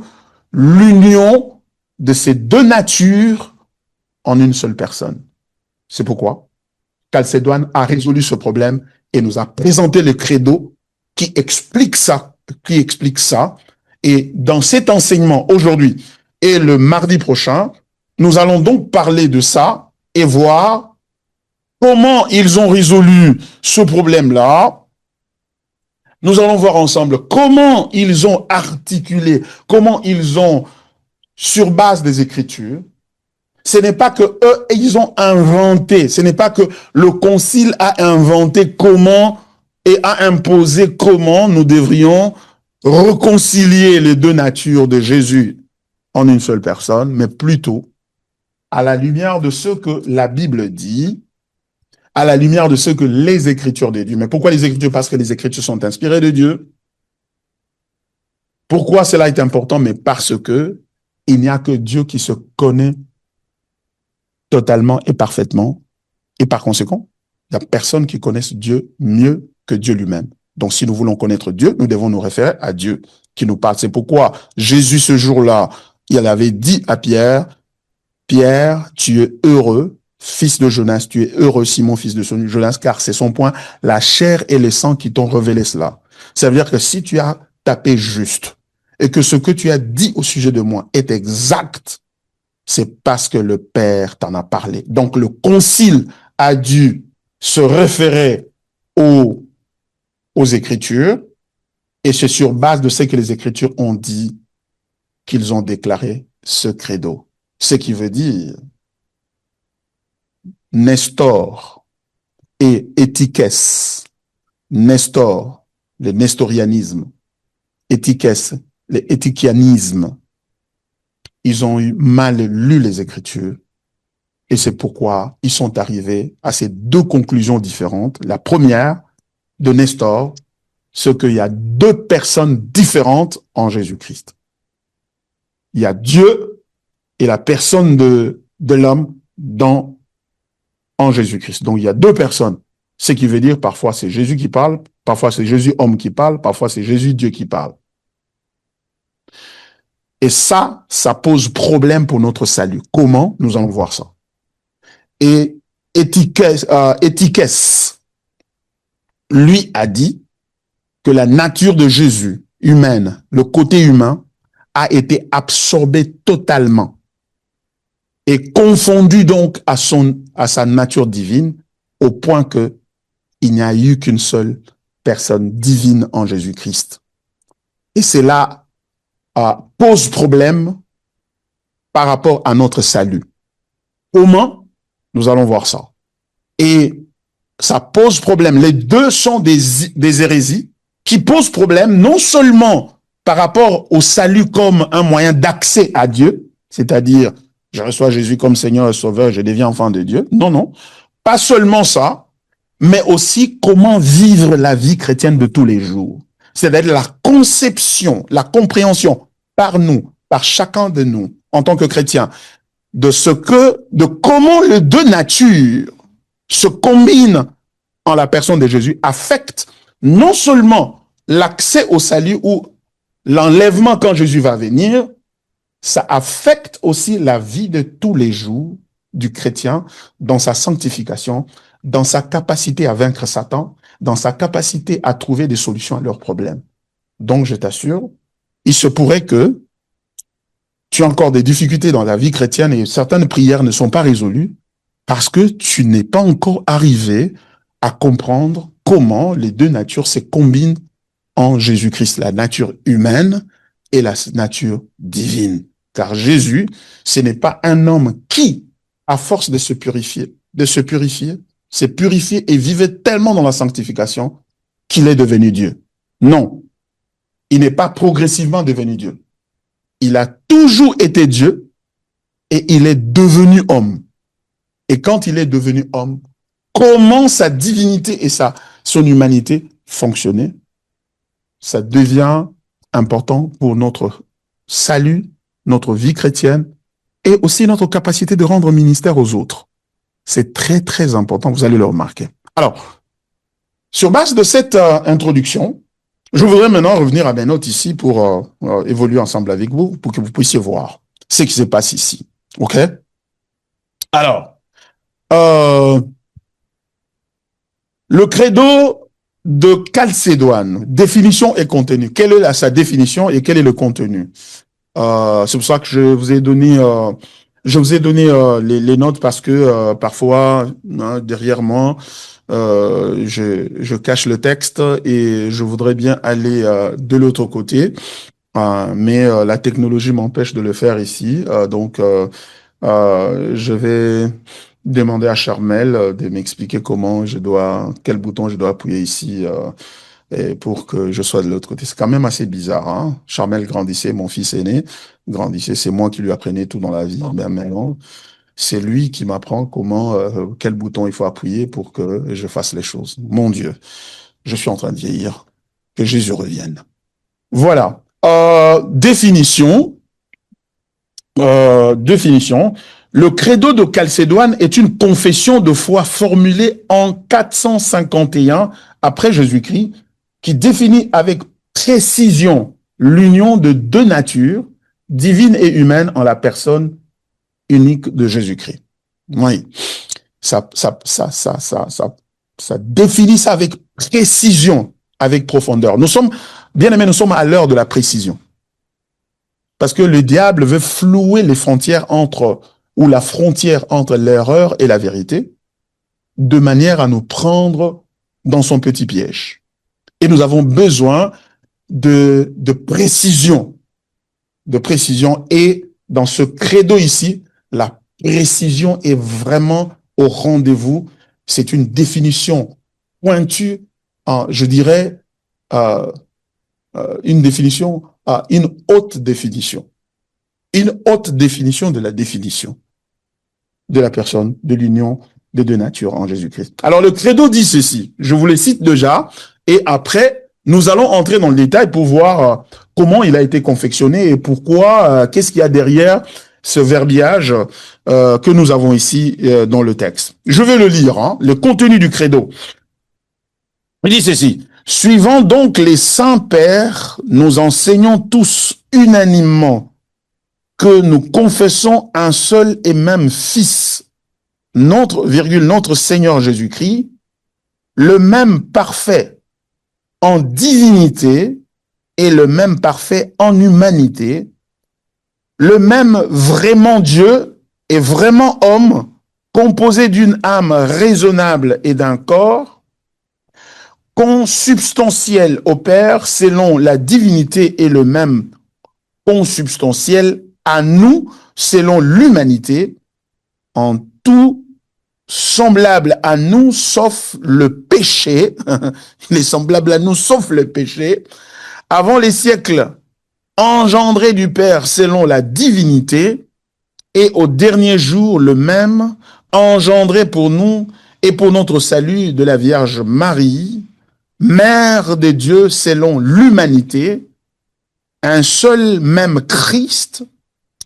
l'union de ces deux natures en une seule personne. C'est pourquoi Chalcédoine a résolu ce problème et nous a présenté le credo qui explique ça, Et dans cet enseignement aujourd'hui et le mardi prochain, nous allons donc parler de ça et voir comment ils ont résolu ce problème-là. Nous allons voir ensemble comment ils ont articulé, comment ils ont, sur base des Écritures. Ce n'est pas que eux, ils ont inventé, ce n'est pas que le concile a inventé comment et a imposé comment nous devrions réconcilier les deux natures de Jésus en une seule personne, mais plutôt à la lumière de ce que la Bible dit, à la lumière de ce que les Écritures disent. Mais pourquoi les Écritures? Parce que les Écritures sont inspirées de Dieu. Pourquoi cela est important? Mais parce que il n'y a que Dieu qui se connaît totalement et parfaitement. Et par conséquent, il n'y a personne qui connaisse Dieu mieux que Dieu lui-même. Donc, si nous voulons connaître Dieu, nous devons nous référer à Dieu qui nous parle. C'est pourquoi Jésus, ce jour-là, il avait dit à Pierre, Pierre, tu es heureux, fils de Jonas, tu es heureux, Simon, fils de Jonas, car c'est son point, la chair et le sang qui t'ont révélé cela. Ça veut dire que si tu as tapé juste et que ce que tu as dit au sujet de moi est exact, c'est parce que le Père t'en a parlé. Donc, le concile a dû se référer aux Écritures, et c'est sur base de ce que les Écritures ont dit qu'ils ont déclaré ce credo. Ce qui veut dire Nestor et Étiquès. Nestor, le nestorianisme. Étiquès, le étiquianisme. Ils ont eu mal lu les Écritures. Et c'est pourquoi ils sont arrivés à ces deux conclusions différentes. La première, de Nestor, c'est qu'il y a deux personnes différentes en Jésus-Christ. Il y a Dieu et la personne de l'homme en Jésus-Christ. Donc, il y a deux personnes. Ce qui veut dire, parfois, c'est Jésus qui parle, parfois, c'est Jésus homme qui parle, parfois, c'est Jésus Dieu qui parle. Et ça pose problème pour notre salut. Comment? Nous allons voir ça. Et Étiquès, lui, a dit que la nature de Jésus, humaine, le côté humain, a été absorbé totalement et confondu donc à sa nature divine, au point que il n'y a eu qu'une seule personne divine en Jésus-Christ. Et cela pose problème par rapport à notre salut. Comment? Nous allons voir ça. Et ça pose problème. Les deux sont des hérésies qui posent problème non seulement par rapport au salut comme un moyen d'accès à Dieu, c'est-à-dire je reçois Jésus comme Seigneur et Sauveur, je deviens enfant de Dieu. Non, non. Pas seulement ça, mais aussi comment vivre la vie chrétienne de tous les jours. C'est-à-dire la conception, la compréhension par nous, par chacun de nous, en tant que chrétiens, de comment les deux natures se combinent en la personne de Jésus affecte non seulement l'accès au salut ou l'enlèvement quand Jésus va venir, ça affecte aussi la vie de tous les jours du chrétien dans sa sanctification, dans sa capacité à vaincre Satan, dans sa capacité à trouver des solutions à leurs problèmes. Donc, je t'assure, il se pourrait que tu as encore des difficultés dans la vie chrétienne et certaines prières ne sont pas résolues parce que tu n'es pas encore arrivé à comprendre comment les deux natures se combinent en Jésus-Christ, la nature humaine et la nature divine. Car Jésus, ce n'est pas un homme qui, à force de se purifier, s'est purifié et vivait tellement dans la sanctification qu'il est devenu Dieu. Non, il n'est pas progressivement devenu Dieu. Il a toujours été Dieu et il est devenu homme. Et quand il est devenu homme, comment sa divinité et son humanité fonctionnaient? ça devient important pour notre salut, notre vie chrétienne et aussi notre capacité de rendre ministère aux autres. C'est très, très important, vous allez le remarquer. Alors, sur base de cette introduction, je voudrais maintenant revenir à mes notes ici pour évoluer ensemble avec vous, pour que vous puissiez voir ce qui se passe ici. OK? Alors, le credo de Chalcédoine, définition et contenu. Quelle est sa définition et quel est le contenu? C'est pour ça que je vous ai donné les notes parce que parfois, derrière moi, je cache le texte et je voudrais bien aller de l'autre côté, mais la technologie m'empêche de le faire ici. Donc, je vais demander à Charmel de m'expliquer quel bouton je dois appuyer ici et pour que je sois de l'autre côté. C'est quand même assez bizarre, hein? Charmel grandissait, mon fils aîné grandissait, c'est moi qui lui apprenais tout dans la vie. Mais maintenant, c'est lui qui m'apprend quel bouton il faut appuyer pour que je fasse les choses. Mon Dieu, je suis en train de vieillir. Que Jésus revienne. Voilà. Définition. Le credo de Chalcédoine est une confession de foi formulée en 451 après Jésus-Christ qui définit avec précision l'union de deux natures, divine et humaine, en la personne unique de Jésus-Christ. Oui, ça définit ça avec précision, avec profondeur. Bien aimés, nous sommes à l'heure de la précision. Parce que le diable veut flouer les frontières la frontière entre l'erreur et la vérité, de manière à nous prendre dans son petit piège. Et nous avons besoin de précision. De précision. Et dans ce credo ici, la précision est vraiment au rendez-vous. C'est une définition pointue, je dirais, une haute définition. Une haute définition de la définition de la personne, de l'union des deux natures en Jésus-Christ. Alors, le credo dit ceci. Je vous le cite déjà. Et après, nous allons entrer dans le détail pour voir comment il a été confectionné et pourquoi, qu'est-ce qu'il y a derrière ce verbiage que nous avons ici dans le texte. Je vais le lire, le contenu du credo. Il dit ceci. Suivant donc les saints pères, nous enseignons tous unanimement que nous confessons un seul et même Fils, notre Seigneur Jésus-Christ, le même parfait en divinité et le même parfait en humanité, le même vraiment Dieu et vraiment homme, composé d'une âme raisonnable et d'un corps, consubstantiel au Père selon la divinité et le même consubstantiel à nous selon l'humanité, en tout semblable à nous sauf le péché, il est semblable à nous sauf le péché, avant les siècles, engendré du Père selon la divinité, et au dernier jour le même, engendré pour nous et pour notre salut de la Vierge Marie, Mère de Dieu selon l'humanité, un seul même Christ,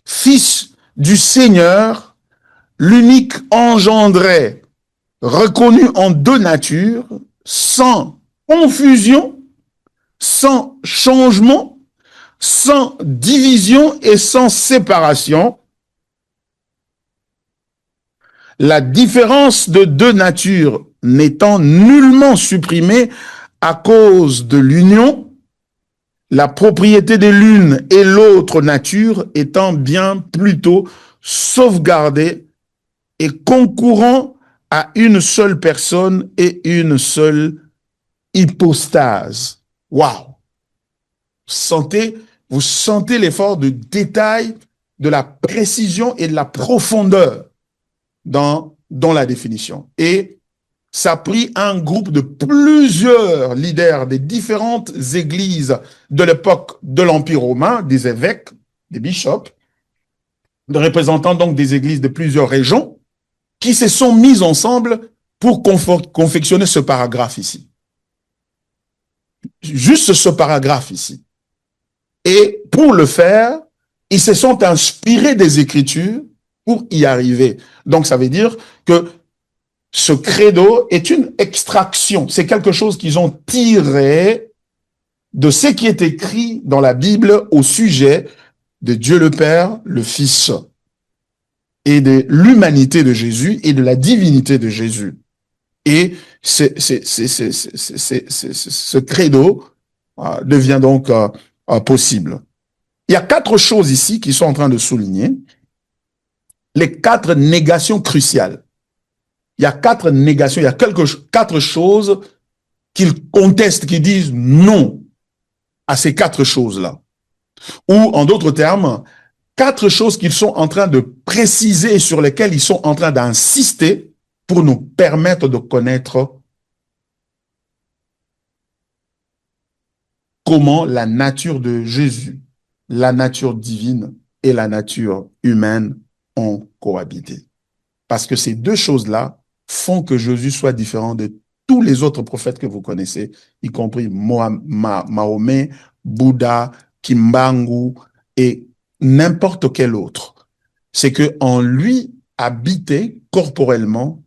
Fils du Seigneur, l'unique engendré, reconnu en deux natures, sans confusion, sans changement, sans division et sans séparation. La différence de deux natures n'étant nullement supprimée à cause de l'union, la propriété de l'une et l'autre nature étant bien plutôt sauvegardée et concourant à une seule personne et une seule hypostase. Waouh! Vous sentez l'effort de détail, de la précision et de la profondeur dans la définition. Et ça a pris un groupe de plusieurs leaders des différentes églises de l'époque de l'Empire romain, des évêques, des bishops, des représentants donc des églises de plusieurs régions, qui se sont mis ensemble pour confectionner ce paragraphe ici. juste ce paragraphe ici. Et pour le faire, ils se sont inspirés des Écritures pour y arriver. Donc, ça veut dire que ce credo est une extraction. C'est quelque chose qu'ils ont tiré de ce qui est écrit dans la Bible au sujet de Dieu le Père, le Fils, et de l'humanité de Jésus et de la divinité de Jésus. Et ce credo devient donc possible. Il y a 4 choses ici qui sont en train de souligner les 4 négations cruciales. Il y a 4 négations, il y a 4 choses qu'ils contestent, qui disent non à ces 4 choses-là. Ou en d'autres termes, 4 choses qu'ils sont en train de préciser et sur lesquelles ils sont en train d'insister pour nous permettre de connaître comment la nature de Jésus, la nature divine et la nature humaine ont cohabité. Parce que ces 2 choses-là font que Jésus soit différent de tous les autres prophètes que vous connaissez, y compris Mahomet, Bouddha, Kimbangu et n'importe quel autre. C'est qu'en lui habitait corporellement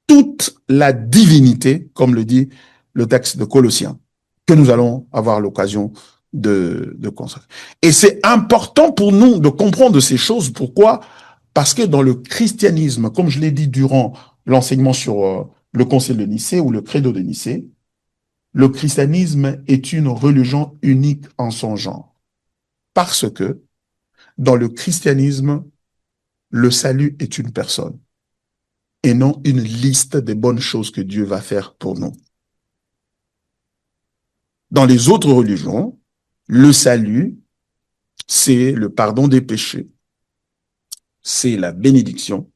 toute la divinité, comme le dit le texte de Colossiens, que nous allons avoir l'occasion de construire. Et c'est important pour nous de comprendre ces choses. Pourquoi? Parce que dans le christianisme, comme je l'ai dit durant l'enseignement sur le concile de Nicée ou le credo de Nicée, le christianisme est une religion unique en son genre. Parce que dans le christianisme, le salut est une personne et non une liste des bonnes choses que Dieu va faire pour nous. Dans les autres religions, le salut, c'est le pardon des péchés, c'est la bénédiction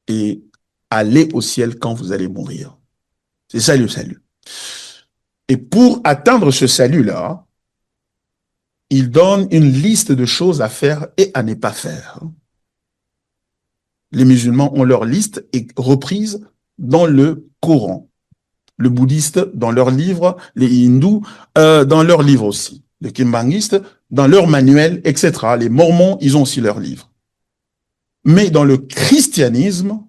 et aller au ciel quand vous allez mourir. C'est ça le salut. Et pour atteindre ce salut-là, il donne une liste de choses à faire et à ne pas faire. Les musulmans ont leur liste et reprise dans le Coran. Le bouddhiste dans leurs livres, les hindous dans leurs livres aussi. Les kimbanguistes dans leurs manuels, etc. Les mormons, ils ont aussi leurs livres. Mais dans le christianisme,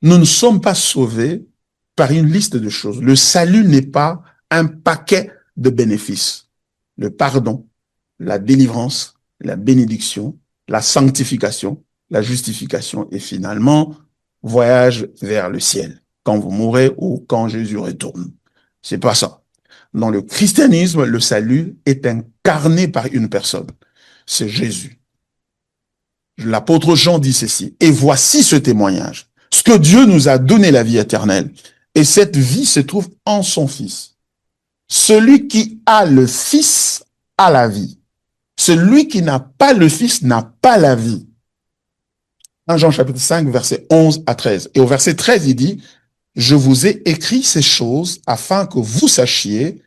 nous ne sommes pas sauvés par une liste de choses. Le salut n'est pas un paquet de bénéfices. Le pardon, la délivrance, la bénédiction, la sanctification, la justification et finalement, voyage vers le ciel, quand vous mourrez ou quand Jésus retourne. C'est pas ça. Dans le christianisme, le salut est incarné par une personne. C'est Jésus. L'apôtre Jean dit ceci. Et voici ce témoignage. Ce que Dieu nous a donné la vie éternelle. Et cette vie se trouve en son Fils. Celui qui a le Fils a la vie. Celui qui n'a pas le Fils n'a pas la vie. 1 Jean chapitre 5, versets 11 à 13. Et au verset 13, il dit, « Je vous ai écrit ces choses afin que vous sachiez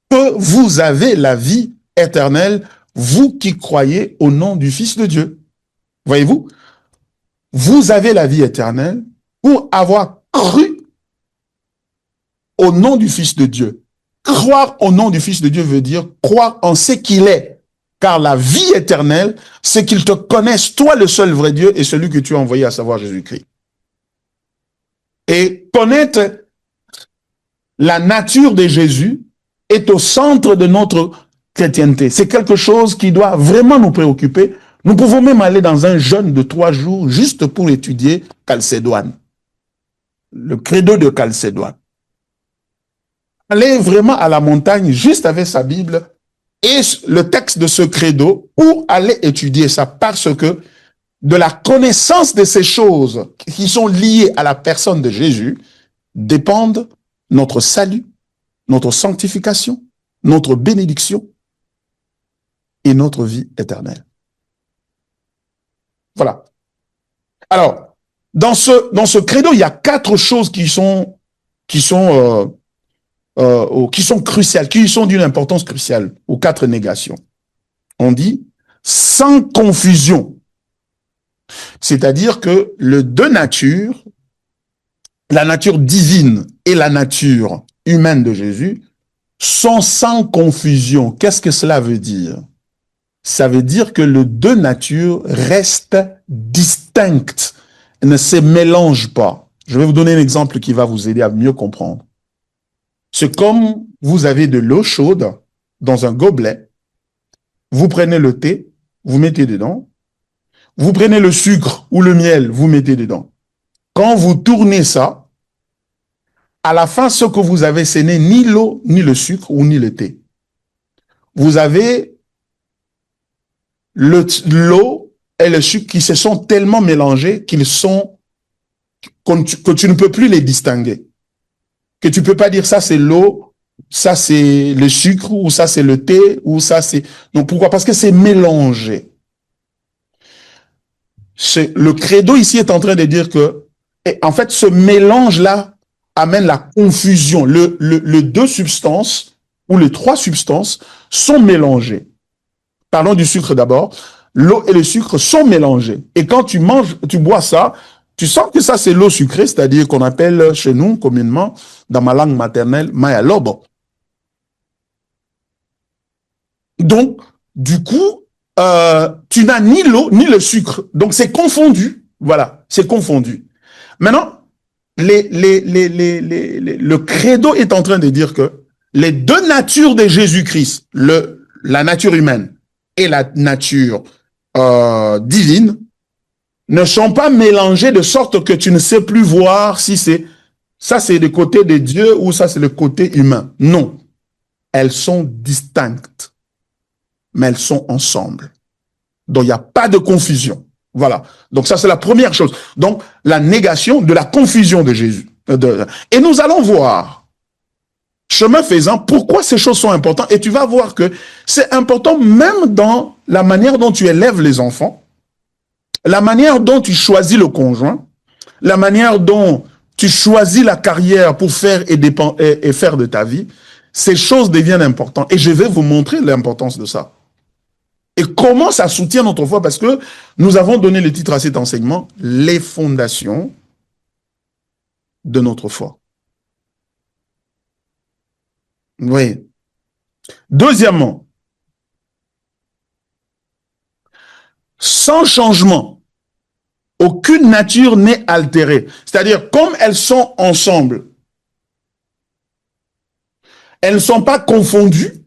que vous avez la vie éternelle, vous qui croyez au nom du Fils de Dieu. » Voyez-vous, vous avez la vie éternelle pour avoir cru au nom du Fils de Dieu. Croire au nom du Fils de Dieu veut dire croire en ce qu'il est. Car la vie éternelle, c'est qu'il te connaisse, toi le seul vrai Dieu et celui que tu as envoyé, à savoir Jésus-Christ. Et connaître la nature de Jésus est au centre de notre chrétienté. C'est quelque chose qui doit vraiment nous préoccuper. Nous pouvons même aller dans un jeûne de 3 jours juste pour étudier Chalcédoine. Le credo de Chalcédoine. Aller vraiment à la montagne juste avec sa Bible et le texte de ce credo pour aller étudier ça, parce que de la connaissance de ces choses qui sont liées à la personne de Jésus dépendent notre salut, notre sanctification, notre bénédiction et notre vie éternelle. Voilà. Alors, dans ce credo, il y a 4 choses qui sont cruciales, qui sont d'une importance cruciale, aux 4 négations. On dit sans confusion. C'est-à-dire que les 2 natures, la nature divine et la nature humaine de Jésus, sont sans confusion. Qu'est-ce que cela veut dire? Ça veut dire que les deux natures restent distinctes, ne se mélangent pas. Je vais vous donner un exemple qui va vous aider à mieux comprendre. C'est comme vous avez de l'eau chaude dans un gobelet, vous prenez le thé, vous mettez dedans, vous prenez le sucre ou le miel, vous mettez dedans. Quand vous tournez ça, à la fin, ce que vous avez, ce n'est ni l'eau, ni le sucre ou ni le thé. Vous avez l'eau et le sucre qui se sont tellement mélangés que tu ne peux plus les distinguer. Que tu ne peux pas dire ça c'est l'eau, ça c'est le sucre, ou ça c'est le thé, ou ça c'est... Donc pourquoi? Parce que c'est mélangé. Le credo ici est en train de dire que, en fait, ce mélange-là amène la confusion. Les deux substances, ou les trois substances, sont mélangées. Parlons du sucre d'abord. L'eau et le sucre sont mélangés. Et quand tu manges, tu bois ça, tu sens que ça c'est l'eau sucrée, c'est-à-dire qu'on appelle chez nous communément, dans ma langue maternelle, maya lobo. Donc, du coup, tu n'as ni l'eau ni le sucre. Donc, c'est confondu. Voilà, c'est confondu. Maintenant, le credo est en train de dire que les deux natures de Jésus-Christ, la nature humaine et la nature divine, ne sont pas mélangées de sorte que tu ne sais plus voir si ça c'est le côté de Dieu ou ça c'est le côté humain. Non, elles sont distinctes, mais elles sont ensemble. Donc il n'y a pas de confusion. Voilà. Donc ça c'est la première chose. Donc la négation de la confusion de Jésus. Et nous allons voir, chemin faisant, pourquoi ces choses sont importantes. Et tu vas voir que c'est important même dans la manière dont tu élèves les enfants, la manière dont tu choisis le conjoint, la manière dont tu choisis la carrière pour faire et faire de ta vie. Ces choses deviennent importantes. Et je vais vous montrer l'importance de ça. Et comment ça soutient notre foi, parce que nous avons donné le titre à cet enseignement, les fondations de notre foi. Oui. Deuxièmement, sans changement, aucune nature n'est altérée. C'est-à-dire, comme elles sont ensemble, elles ne sont pas confondues,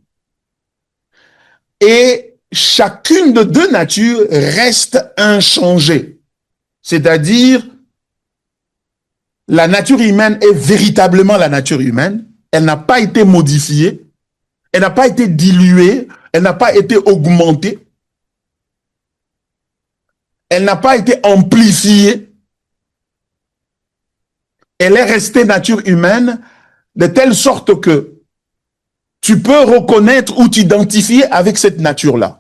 et chacune de deux natures reste inchangée. C'est-à-dire, la nature humaine est véritablement la nature humaine. Elle n'a pas été modifiée, elle n'a pas été diluée, elle n'a pas été augmentée, elle n'a pas été amplifiée. Elle est restée nature humaine de telle sorte que tu peux reconnaître ou t'identifier avec cette nature-là.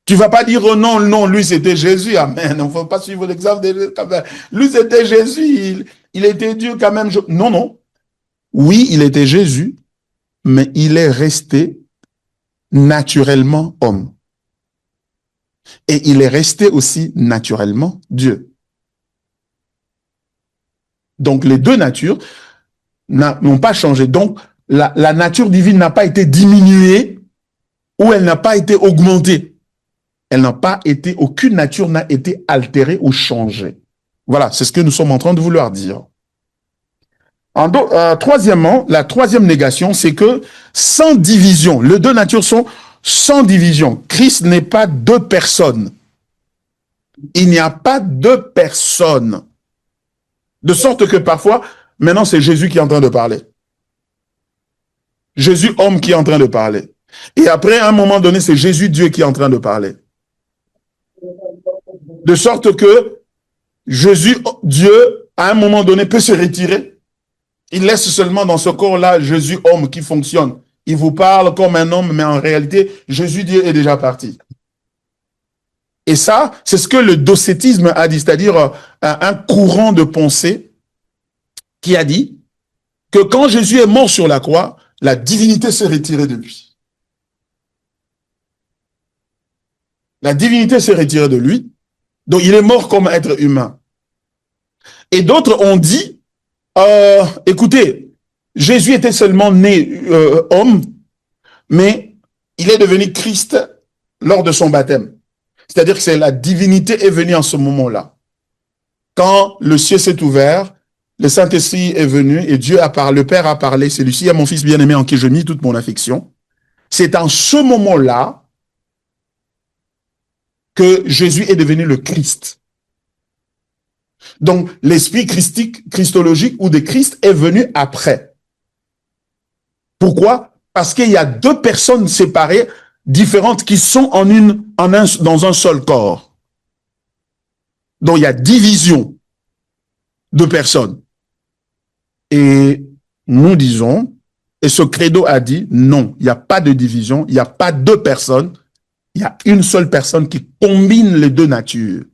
Tu ne vas pas dire, oh non, non, lui c'était Jésus, amen. Il ne faut pas suivre l'exemple de Jésus. Lui c'était Jésus, il était Dieu quand même. Non, non. Oui, il était Jésus, mais il est resté naturellement homme. Et il est resté aussi naturellement Dieu. Donc les deux natures n'ont pas changé. Donc la nature divine n'a pas été diminuée ou elle n'a pas été augmentée. Elle n'a pas été, aucune nature n'a été altérée ou changée. Voilà, c'est ce que nous sommes en train de vouloir dire. Troisièmement, la troisième négation, c'est que sans division, les deux natures sont sans division. Christ n'est pas deux personnes. Il n'y a pas deux personnes. De sorte que parfois, maintenant c'est Jésus qui est en train de parler. Jésus homme qui est en train de parler. Et après, à un moment donné, c'est Jésus Dieu qui est en train de parler. De sorte que Jésus Dieu, à un moment donné, peut se retirer. Il laisse seulement dans ce corps-là Jésus homme qui fonctionne. Il vous parle comme un homme, mais en réalité, Jésus Dieu est déjà parti. Et ça, c'est ce que le docétisme a dit, c'est-à-dire un courant de pensée qui a dit que quand Jésus est mort sur la croix, la divinité s'est retirée de lui. La divinité s'est retirée de lui, donc il est mort comme être humain. Et d'autres ont dit, écoutez, Jésus était seulement né homme, mais il est devenu Christ lors de son baptême. C'est-à-dire que c'est la divinité est venue en ce moment-là. Quand le ciel s'est ouvert, le Saint-Esprit est venu et Dieu a parlé, le Père a parlé, celui-ci est mon Fils bien-aimé en qui je mis toute mon affection. C'est en ce moment-là que Jésus est devenu le Christ. Donc, l'esprit christologique ou de Christ est venu après. Pourquoi? Parce qu'il y a deux personnes séparées, différentes, qui sont dans un seul corps. Donc, il y a division de personnes. Et nous disons, et ce credo a dit, non, il n'y a pas de division, il n'y a pas deux personnes, il y a une seule personne qui combine les deux natures.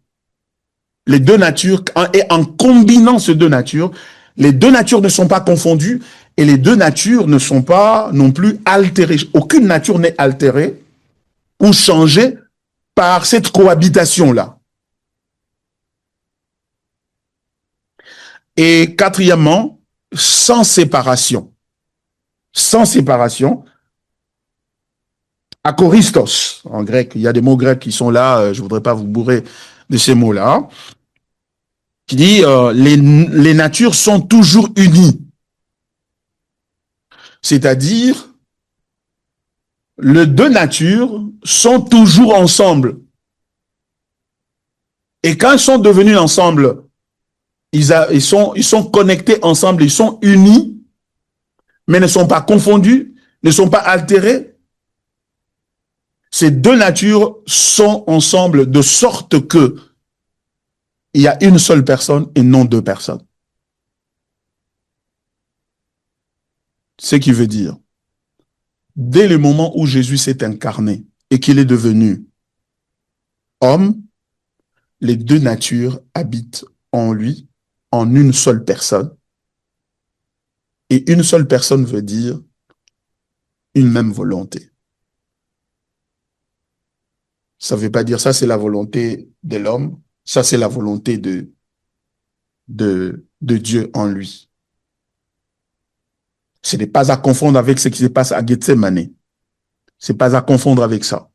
Les deux natures, et en combinant ces deux natures, les deux natures ne sont pas confondues et les deux natures ne sont pas non plus altérées. Aucune nature n'est altérée ou changée par cette cohabitation-là. Et quatrièmement, sans séparation. Sans séparation. Akoristos, en grec. Il y a des mots grecs qui sont là, je ne voudrais pas vous bourrer de ces mots-là. Qui dit les natures sont toujours unies. C'est-à-dire, les deux natures sont toujours ensemble. Et quand ils sont devenus ensemble, ils sont connectés ensemble, ils sont unis, mais ne sont pas confondus, ne sont pas altérés. Ces deux natures sont ensemble de sorte que il y a une seule personne et non deux personnes. Ce qui veut dire, dès le moment où Jésus s'est incarné et qu'il est devenu homme, les deux natures habitent en lui, en une seule personne. Et une seule personne veut dire une même volonté. Ça ne veut pas dire ça, c'est la volonté de l'homme, ça c'est la volonté de Dieu en lui. Ce n'est pas à confondre avec ce qui se passe à Gethsemane. Ce n'est pas à confondre avec ça.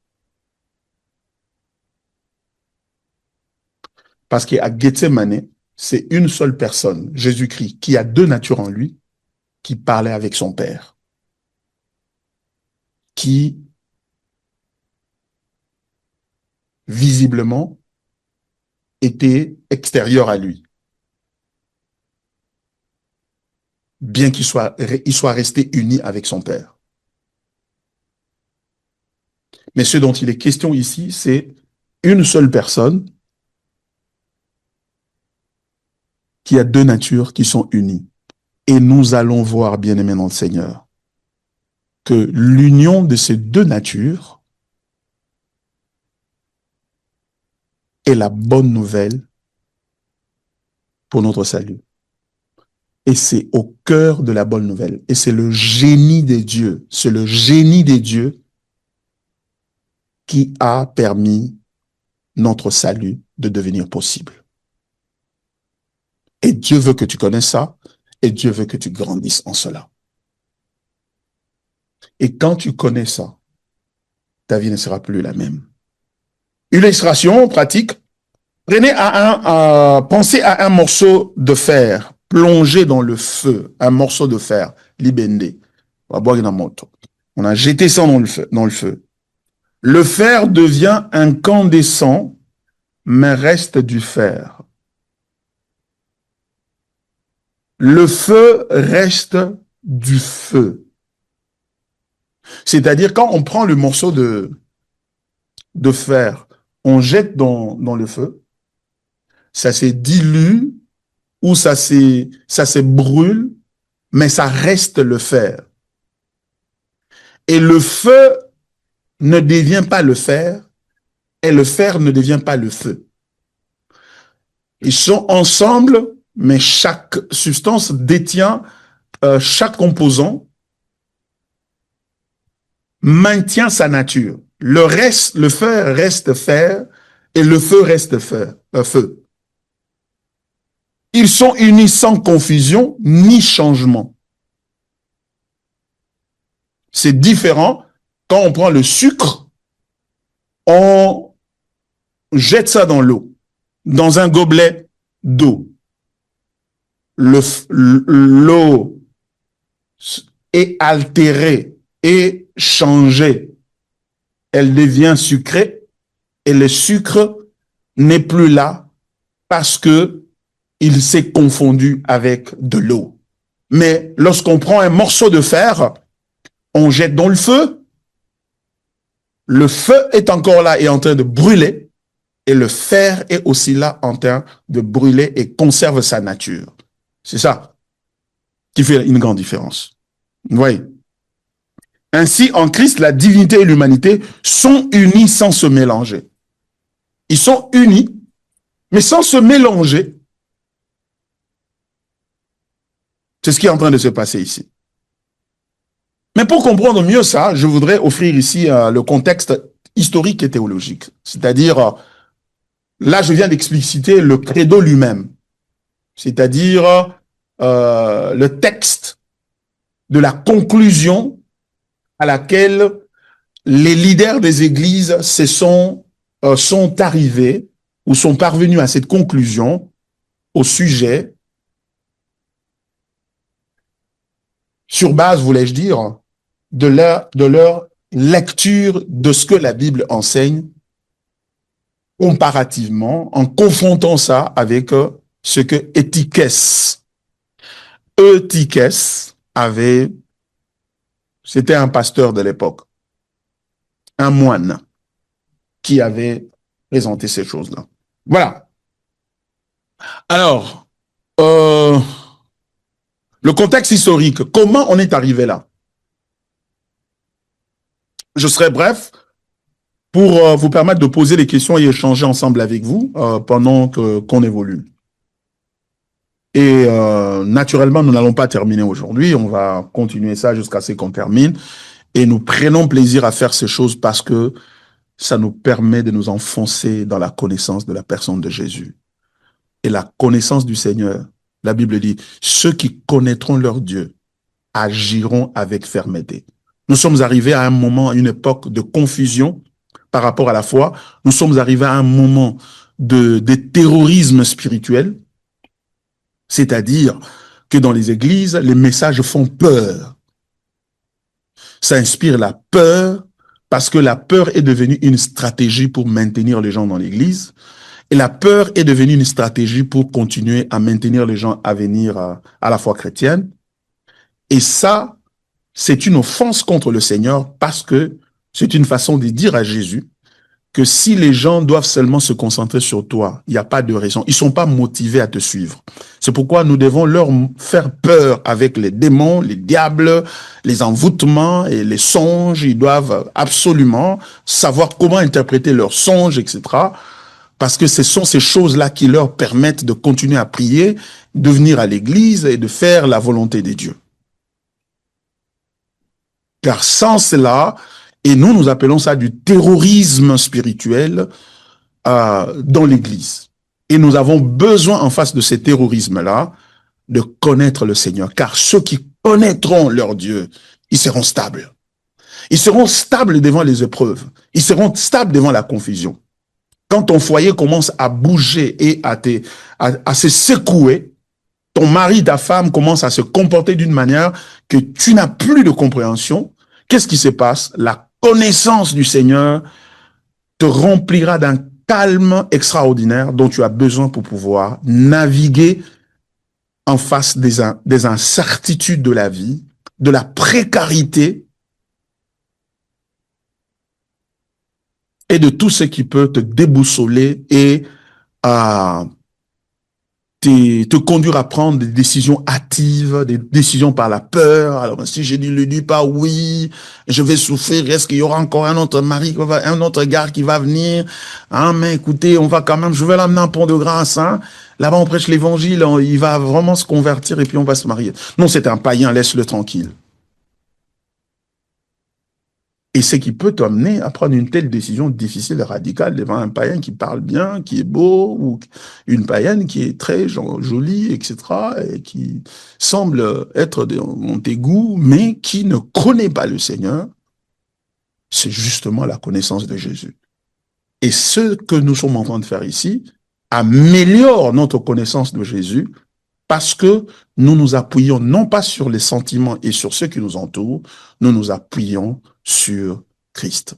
Parce qu'à Gethsemane, c'est une seule personne, Jésus-Christ, qui a deux natures en lui, qui parlait avec son Père, qui visiblement était extérieur à lui. Bien qu'il soit resté uni avec son Père. Mais ce dont il est question ici, c'est une seule personne qui a deux natures qui sont unies. Et nous allons voir, bien-aimés dans le Seigneur, que l'union de ces deux natures est la bonne nouvelle pour notre salut. Et c'est au cœur de la bonne nouvelle. Et c'est le génie des dieux. C'est le génie des dieux qui a permis notre salut de devenir possible. Et Dieu veut que tu connaisses ça, et Dieu veut que tu grandisses en cela. Et quand tu connais ça, ta vie ne sera plus la même. Illustration pratique. Pensez à un morceau de fer plongé dans le feu, un morceau de fer, libende. On a jeté ça dans le feu. Le fer devient incandescent, mais reste du fer. Le feu reste du feu. C'est-à-dire, quand on prend le morceau de fer, on jette dans le feu, ça se dilue ou ça se brûle, mais ça reste le fer. Et le feu ne devient pas le fer, et le fer ne devient pas le feu. Ils sont ensemble, mais chaque substance détient, chaque composant maintient sa nature. Le fer reste fer, et le feu reste feu. Ils sont unis sans confusion ni changement. C'est différent quand on prend le sucre, on jette ça dans l'eau, dans un gobelet d'eau. L'eau est altérée et changée. Elle devient sucrée et le sucre n'est plus là parce que il s'est confondu avec de l'eau. Mais lorsqu'on prend un morceau de fer, on jette dans le feu est encore là et en train de brûler, et le fer est aussi là en train de brûler et conserve sa nature. C'est ça qui fait une grande différence. Vous voyez? Ainsi, en Christ, la divinité et l'humanité sont unis sans se mélanger. Ils sont unis, mais sans se mélanger. C'est ce qui est en train de se passer ici. Mais pour comprendre mieux ça, je voudrais offrir ici le contexte historique et théologique. C'est-à-dire, là, je viens d'expliciter le credo lui-même. C'est-à-dire le texte de la conclusion à laquelle les leaders des églises sont arrivés ou sont parvenus à cette conclusion au sujet, sur base, voulais-je dire, de leur lecture de ce que la Bible enseigne, comparativement, en confrontant ça avec ce que Eutychès avait, c'était un pasteur de l'époque, un moine qui avait présenté ces choses-là. Voilà. Alors, le contexte historique, comment on est arrivé là? Je serai bref pour vous permettre de poser des questions et échanger ensemble avec vous pendant qu'on évolue. Et naturellement, nous n'allons pas terminer aujourd'hui. On va continuer ça jusqu'à ce qu'on termine. Et nous prenons plaisir à faire ces choses parce que ça nous permet de nous enfoncer dans la connaissance de la personne de Jésus. Et la connaissance du Seigneur, la Bible dit, ceux qui connaîtront leur Dieu agiront avec fermeté. Nous sommes arrivés à un moment, à une époque de confusion par rapport à la foi. Nous sommes arrivés à un moment de terrorisme spirituel. C'est-à-dire que dans les églises, les messages font peur. Ça inspire la peur parce que la peur est devenue une stratégie pour maintenir les gens dans l'église. Et la peur est devenue une stratégie pour continuer à maintenir les gens à venir à la foi chrétienne. Et ça, c'est une offense contre le Seigneur parce que c'est une façon de dire à Jésus que si les gens doivent seulement se concentrer sur toi, il n'y a pas de raison. Ils ne sont pas motivés à te suivre. C'est pourquoi nous devons leur faire peur avec les démons, les diables, les envoûtements et les songes. Ils doivent absolument savoir comment interpréter leurs songes, etc. Parce que ce sont ces choses-là qui leur permettent de continuer à prier, de venir à l'église et de faire la volonté de Dieu. Car sans cela, et nous appelons ça du terrorisme spirituel dans l'église. Et nous avons besoin, en face de ce terrorisme-là, de connaître le Seigneur. Car ceux qui connaîtront leur Dieu, ils seront stables. Ils seront stables devant les épreuves. Ils seront stables devant la confusion. Quand ton foyer commence à bouger et à se secouer, ton mari, ta femme commence à se comporter d'une manière que tu n'as plus de compréhension, qu'est-ce qui se passe? La connaissance du Seigneur te remplira d'un calme extraordinaire dont tu as besoin pour pouvoir naviguer en face des incertitudes de la vie, de la précarité et de tout ce qui peut te déboussoler et te conduire à prendre des décisions hâtives, des décisions par la peur. Alors, si je ne le dis pas, oui, je vais souffrir. Est-ce qu'il y aura encore un autre mari, un autre gars qui va venir? Ah, mais écoutez, on va quand même, je vais l'amener en Pont de Grâce, hein. Là-bas, on prêche l'évangile, il va vraiment se convertir et puis on va se marier. Non, c'est un païen, laisse-le tranquille. Et ce qui peut t'amener à prendre une telle décision difficile et radicale devant un païen qui parle bien, qui est beau, ou une païenne qui est très jolie, etc., et qui semble être dans tes goûts, mais qui ne connaît pas le Seigneur, c'est justement la connaissance de Jésus. Et ce que nous sommes en train de faire ici améliore notre connaissance de Jésus parce que nous nous appuyons non pas sur les sentiments et sur ceux qui nous entourent, nous nous appuyons sur Christ.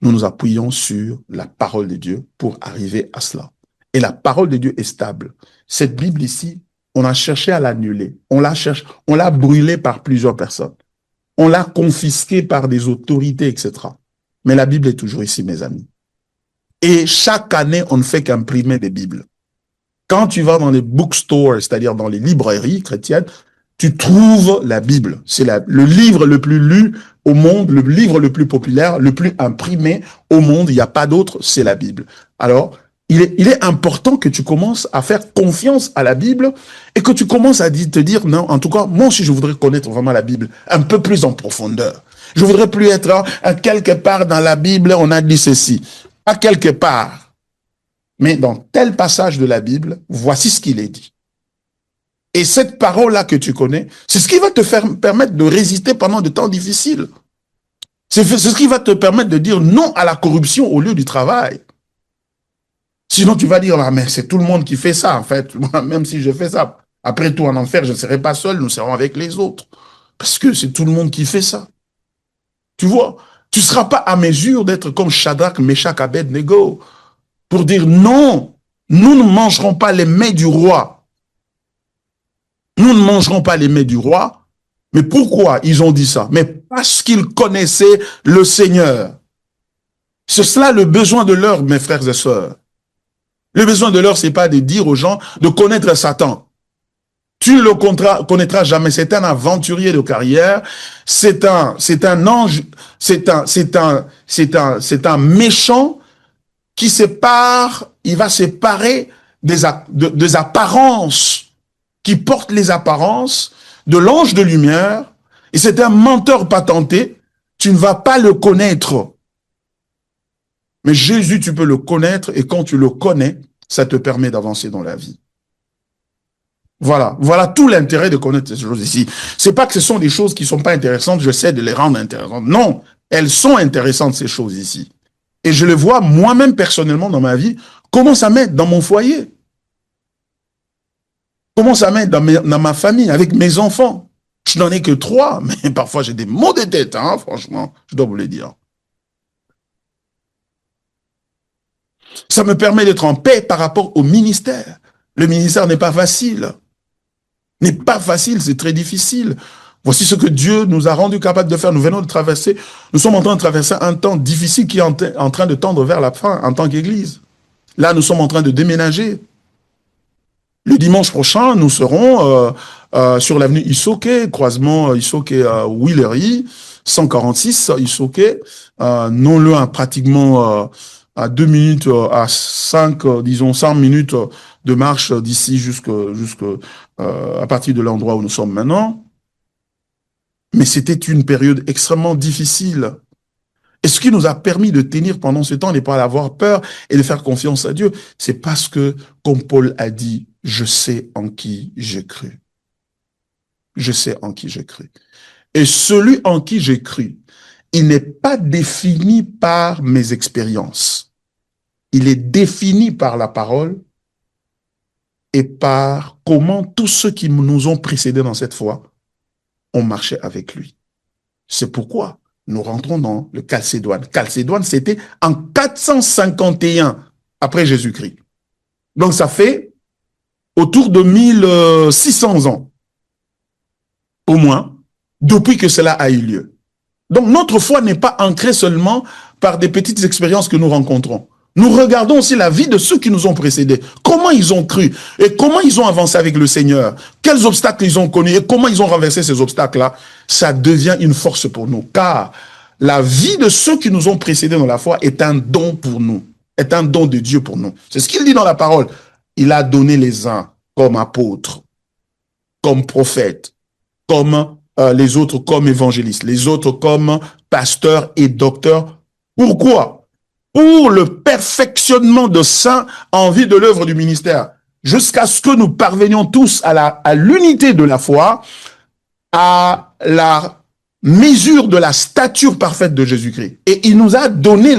Nous nous appuyons sur la parole de Dieu pour arriver à cela. Et la parole de Dieu est stable. Cette Bible ici, on a cherché à l'annuler. On l'a brûlée par plusieurs personnes. On l'a confisquée par des autorités, etc. Mais la Bible est toujours ici, mes amis. Et chaque année, on ne fait qu'imprimer des Bibles. Quand tu vas dans les bookstores, c'est-à-dire dans les librairies chrétiennes, tu trouves la Bible. C'est le livre le plus lu au monde, le livre le plus populaire, le plus imprimé au monde. Il n'y a pas d'autre, c'est la Bible. Alors, il est important que tu commences à faire confiance à la Bible et que tu commences à te dire, non, en tout cas, moi aussi, je voudrais connaître vraiment la Bible un peu plus en profondeur. Je voudrais plus être quelque part dans la Bible, on a dit ceci. Pas quelque part. Mais dans tel passage de la Bible, voici ce qu'il est dit. Et cette parole-là que tu connais, c'est ce qui va te permettre de résister pendant des temps difficiles. C'est ce qui va te permettre de dire non à la corruption au lieu du travail. Sinon, tu vas dire, ah, mais c'est tout le monde qui fait ça, en fait. Moi, même si je fais ça, après tout en enfer, je ne serai pas seul, nous serons avec les autres. Parce que c'est tout le monde qui fait ça. Tu vois, tu ne seras pas à mesure d'être comme Shadrach, Meshach, Abednego pour dire non, nous ne mangerons pas les mets du roi. Nous ne mangerons pas les mets du roi. Mais pourquoi ils ont dit ça? Mais parce qu'ils connaissaient le Seigneur. C'est cela le besoin de l'heure, mes frères et sœurs. Le besoin de l'heure, c'est pas de dire aux gens de connaître Satan. Tu ne le connaîtras jamais. C'est un aventurier de carrière. C'est un ange. C'est un méchant qui il va séparer des apparences, qui portent les apparences de l'ange de lumière. Et c'est un menteur patenté. Tu ne vas pas le connaître. Mais Jésus, tu peux le connaître, et quand tu le connais, ça te permet d'avancer dans la vie. Voilà tout l'intérêt de connaître ces choses ici. C'est pas que ce sont des choses qui sont pas intéressantes, j'essaie de les rendre intéressantes. Non, elles sont intéressantes, ces choses ici. Et je le vois moi-même personnellement dans ma vie, comment ça m'aide dans mon foyer. Comment ça m'aide dans ma famille, avec mes enfants. Je n'en ai que 3, mais parfois j'ai des maux de tête, hein, franchement, je dois vous le dire. Ça me permet d'être en paix par rapport au ministère. Le ministère n'est pas facile. N'est pas facile, c'est très difficile. Voici ce que Dieu nous a rendu capable de faire. Nous venons de traverser, nous sommes en train de traverser un temps difficile qui est en train de tendre vers la fin en tant qu'Église. Là, nous sommes en train de déménager. Le dimanche prochain, nous serons sur l'avenue Isoke, croisement Isoke-Willery, 146 Isoke, non loin, pratiquement à 2 minutes, à 5, disons 5 minutes de marche d'ici à partir de l'endroit où nous sommes maintenant. Mais c'était une période extrêmement difficile. Et ce qui nous a permis de tenir pendant ce temps n'est pas d'avoir peur et de faire confiance à Dieu. C'est parce que, comme Paul a dit, je sais en qui j'ai cru. Je sais en qui j'ai cru. Et celui en qui j'ai cru, il n'est pas défini par mes expériences. Il est défini par la parole et par comment tous ceux qui nous ont précédés dans cette foi ont marché avec lui. C'est pourquoi nous rentrons dans le Chalcédoine. Chalcédoine, c'était en 451 après Jésus-Christ. Donc ça fait autour de 1600 ans, au moins, depuis que cela a eu lieu. Donc notre foi n'est pas ancrée seulement par des petites expériences que nous rencontrons. Nous regardons aussi la vie de ceux qui nous ont précédés. Comment ils ont cru et comment ils ont avancé avec le Seigneur. Quels obstacles ils ont connus et comment ils ont renversé ces obstacles-là. Ça devient une force pour nous. Car la vie de ceux qui nous ont précédés dans la foi est un don pour nous. Est un don de Dieu pour nous. C'est ce qu'il dit dans la parole. Il a donné les uns comme apôtres, comme prophètes, comme les autres comme évangélistes, les autres comme pasteurs et docteurs. Pourquoi? Pour le perfectionnement de saints en vue de l'œuvre du ministère, jusqu'à ce que nous parvenions tous à l'unité de la foi, à la mesure de la stature parfaite de Jésus-Christ. Et il nous a donné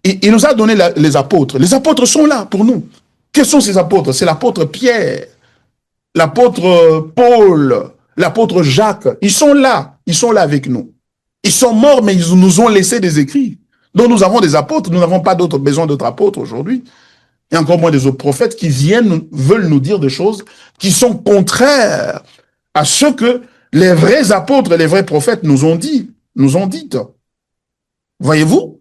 il nous a donné les apôtres. Les apôtres sont là pour nous. Quels sont ces apôtres? C'est l'apôtre Pierre, l'apôtre Paul, l'apôtre Jacques. Ils sont là avec nous. Ils sont morts, mais ils nous ont laissé des écrits. Donc nous avons des apôtres, nous n'avons pas besoin d'autres apôtres aujourd'hui. Et encore moins des autres prophètes qui veulent nous dire des choses qui sont contraires à ce que les vrais apôtres et les vrais prophètes nous ont dites. Voyez-vous?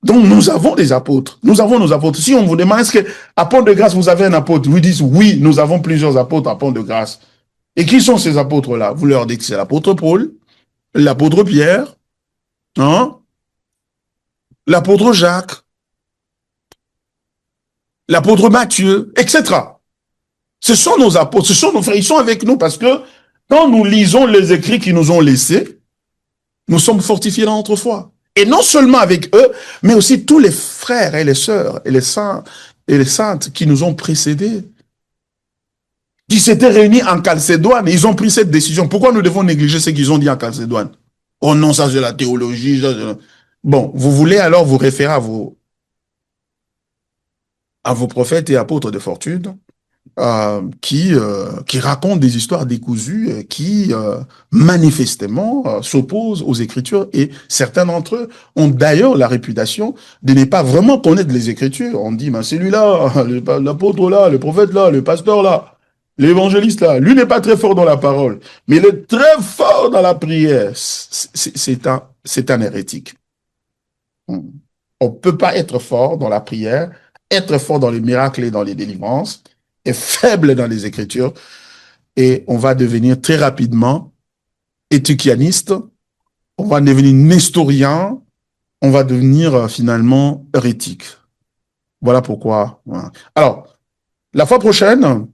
Donc nous avons des apôtres. Nous avons nos apôtres. Si on vous demande, est-ce que à Pont de Grâce, vous avez un apôtre? Vous dites, oui, nous avons plusieurs apôtres à Pont de Grâce. Et qui sont ces apôtres-là? Vous leur dites que c'est l'apôtre Paul, l'apôtre Pierre, hein? L'apôtre Jacques, l'apôtre Matthieu, etc. Ce sont nos apôtres, ce sont nos frères, ils sont avec nous parce que quand nous lisons les écrits qu'ils nous ont laissés, nous sommes fortifiés dans notre foi. Et non seulement avec eux, mais aussi tous les frères et les sœurs et les saints et les saintes qui nous ont précédés, qui s'étaient réunis en Chalcédoine. Ils ont pris cette décision. Pourquoi nous devons négliger ce qu'ils ont dit en Chalcédoine? Oh non, ça c'est la théologie. Bon, vous voulez alors vous référer à vos prophètes et apôtres de fortune qui racontent des histoires décousues, qui manifestement s'opposent aux Écritures, et certains d'entre eux ont d'ailleurs la réputation de ne pas vraiment connaître les Écritures. On dit, mais celui-là, l'apôtre là, le prophète là, le pasteur là, l'évangéliste là, lui n'est pas très fort dans la parole, mais il est très fort dans la prière. C'est un hérétique. On ne peut pas être fort dans la prière, être fort dans les miracles et dans les délivrances, et faible dans les Écritures, et on va devenir très rapidement éthiquianiste, on va devenir nestorien, on va devenir finalement hérétique. Voilà pourquoi. Voilà. Alors, la fois prochaine,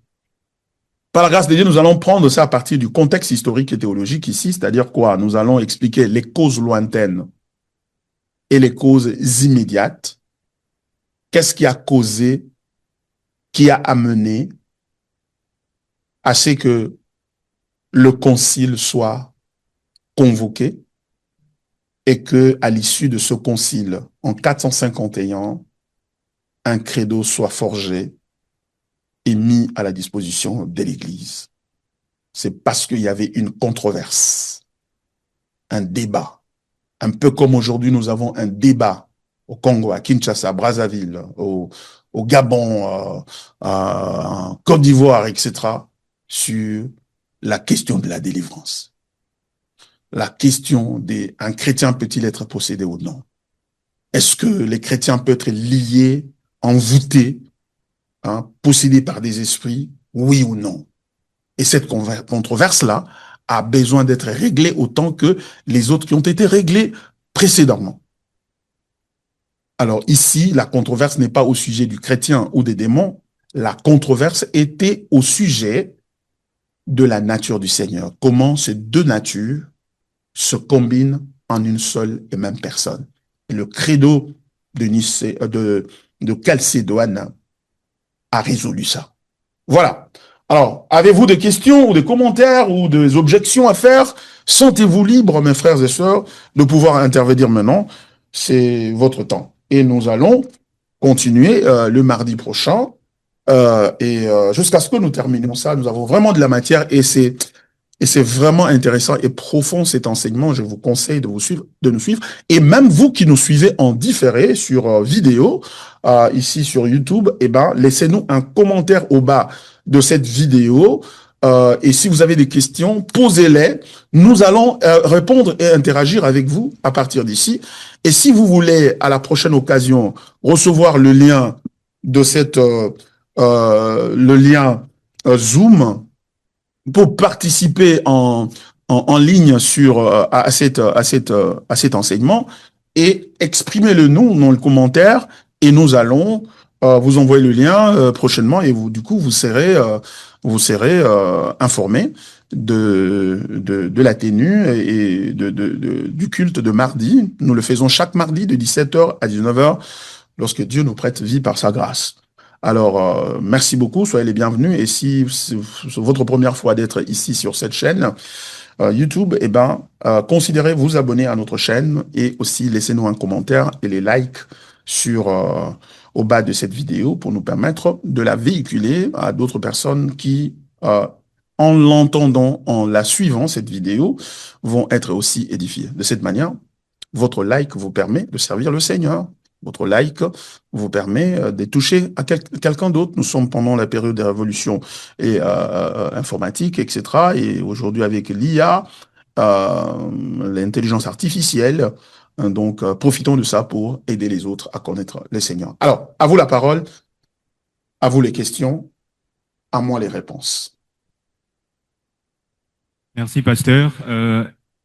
par la grâce de Dieu, nous allons prendre ça à partir du contexte historique et théologique ici, c'est-à-dire quoi? Nous allons expliquer les causes lointaines et les causes immédiates. Qu'est-ce qui a causé, qui a amené à ce que le concile soit convoqué et que, à l'issue de ce concile, en 451, un credo soit forgé et mis à la disposition de l'Église. C'est parce qu'il y avait une controverse, un débat. Un peu comme aujourd'hui, nous avons un débat au Congo, à Kinshasa, à Brazzaville, au Gabon, en Côte d'Ivoire, etc., sur la question de la délivrance. La question un chrétien peut-il être possédé ou non? Est-ce que les chrétiens peuvent être liés, envoûtés, possédés par des esprits, oui ou non? Et cette controverse-là a besoin d'être réglée autant que les autres qui ont été réglés précédemment. Alors ici, la controverse n'est pas au sujet du chrétien ou des démons, la controverse était au sujet de la nature du Seigneur. Comment ces deux natures se combinent en une seule et même personne. Et le credo de Chalcédoine a résolu ça. Voilà. Alors, avez-vous des questions ou des commentaires ou des objections à faire? Sentez-vous libre, mes frères et sœurs, de pouvoir intervenir maintenant. C'est votre temps. Et nous allons continuer le mardi prochain jusqu'à ce que nous terminions ça. Nous avons vraiment de la matière et c'est vraiment intéressant et profond cet enseignement. Je vous conseille de nous suivre. Et même vous qui nous suivez en différé sur vidéo, ici sur YouTube, laissez-nous un commentaire au bas de cette vidéo. Et si vous avez des questions, posez-les. Nous allons répondre et interagir avec vous à partir d'ici. Et si vous voulez, à la prochaine occasion, recevoir le lien de le lien Zoom, pour participer en ligne à cet enseignement, et exprimez-le nous dans le commentaire, et nous allons vous envoyer le lien prochainement et vous, du coup, vous serez informé de la tenue et du culte de mardi. Nous le faisons chaque mardi de 17h à 19h lorsque Dieu nous prête vie par sa grâce. Alors, merci beaucoup, soyez les bienvenus. Et si c'est votre première fois d'être ici sur cette chaîne, YouTube, eh ben, considérez vous abonner à notre chaîne et aussi laissez-nous un commentaire et les likes sur, au bas de cette vidéo pour nous permettre de la véhiculer à d'autres personnes qui, en l'entendant, en la suivant, cette vidéo, vont être aussi édifiées. De cette manière, votre like vous permet de servir le Seigneur. Votre like vous permet de toucher à quelqu'un d'autre. Nous sommes pendant la période des révolutions et, informatiques, etc. Et aujourd'hui, avec l'IA, l'intelligence artificielle, donc profitons de ça pour aider les autres à connaître le Seigneur. Alors, à vous la parole, à vous les questions, à moi les réponses. Merci, pasteur.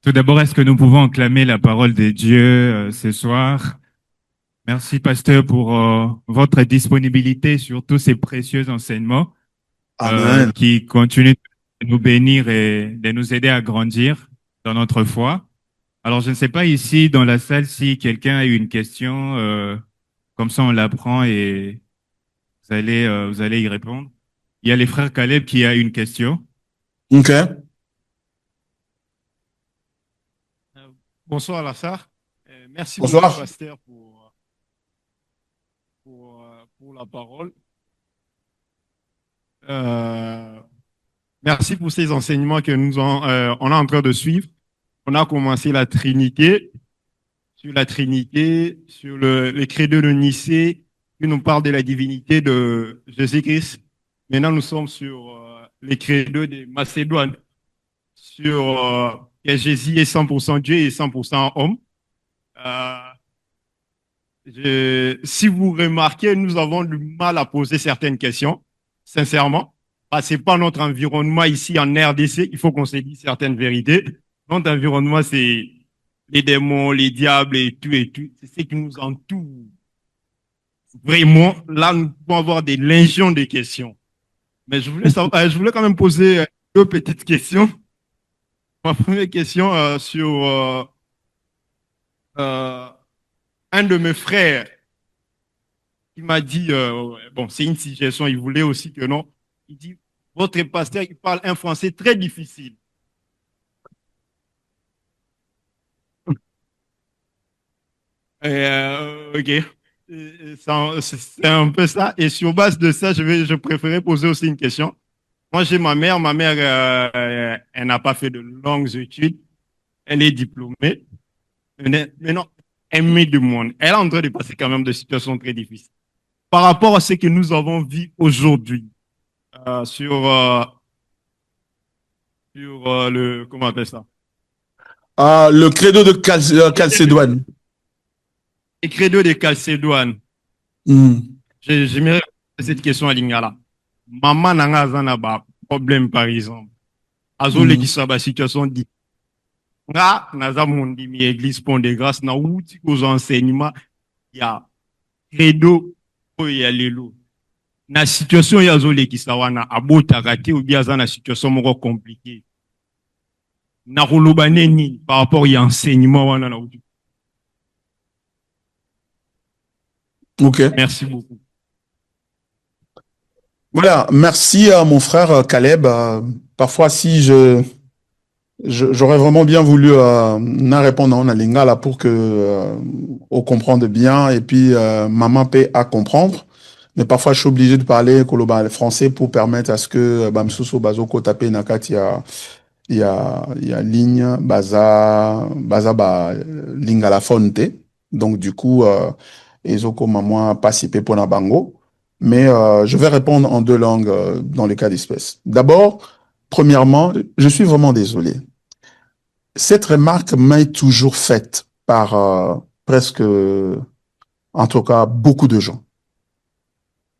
Tout d'abord, est-ce que nous pouvons acclamer la parole de Dieu ce soir? Merci, pasteur, pour votre disponibilité sur tous ces précieux enseignements Amen. qui continuent de nous bénir et de nous aider à grandir dans notre foi. Alors, je ne sais pas ici dans la salle si quelqu'un a eu une question, comme ça on l'apprend et vous allez y répondre. Il y a les frères Caleb qui a une question. OK. Bonsoir Lassar. Merci Bonsoir. beaucoup, pasteur, pour la parole. Merci pour ces enseignements que on est en train de suivre. On a commencé la Trinité, sur le credo de Nicée, qui nous parle de la divinité de Jésus-Christ. Maintenant, nous sommes sur les credo de Macédoine, sur que Jésus est 100% Dieu et 100% homme. Si vous remarquez, nous avons du mal à poser certaines questions, sincèrement. Parce que c'est pas notre environnement ici en RDC, il faut qu'on se dise certaines vérités. Notre environnement, c'est les démons, les diables et tout et tout. C'est ce qui nous entoure. Vraiment, là, nous pouvons avoir des légions de questions. Mais je voulais quand même poser deux petites questions. Ma première question sur un de mes frères qui m'a dit, bon, c'est une suggestion, il voulait aussi que non. Il dit, votre pasteur, il parle un français très difficile. Ok. C'est un peu ça. Et sur base de ça, je préférais poser aussi une question. Moi, j'ai ma mère. Ma mère, elle n'a pas fait de longues études. Elle est diplômée. Maintenant, elle me demande. Elle est en train de passer quand même de situations très difficiles. Par rapport à ce que nous avons vu aujourd'hui, sur le, comment on appelle ça? Le credo de Calcédoine. Le credo de Calcédoine. J'aimerais poser cette question à Lingala. Maman n'a pas problème, par exemple. Azole qui soit situation dit. Nga, naza mundi mi église pont de grâce, na outi aux enseignements, ya credo, ya lelo. Na situation ya zole qui soit wana, abota raté ou bien na situation moko compliquée. Na rolobane ni, par rapport à enseignement wana na outi. OK. Merci beaucoup. Voilà, merci à mon frère Caleb. Parfois, si j'aurais vraiment bien voulu répondre en lingala pour que on comprenne bien et puis maman paie à comprendre. Mais parfois, je suis obligé de parler koloba français pour permettre à ce que bamsuso bazoko tape nakati il y a ligne baza lingala fonte. Donc du coup ezoko maman participer pour na bango. Mais je vais répondre en deux langues dans les cas d'espèce. D'abord, premièrement, je suis vraiment désolé. Cette remarque m'est toujours faite par presque, en tout cas, beaucoup de gens.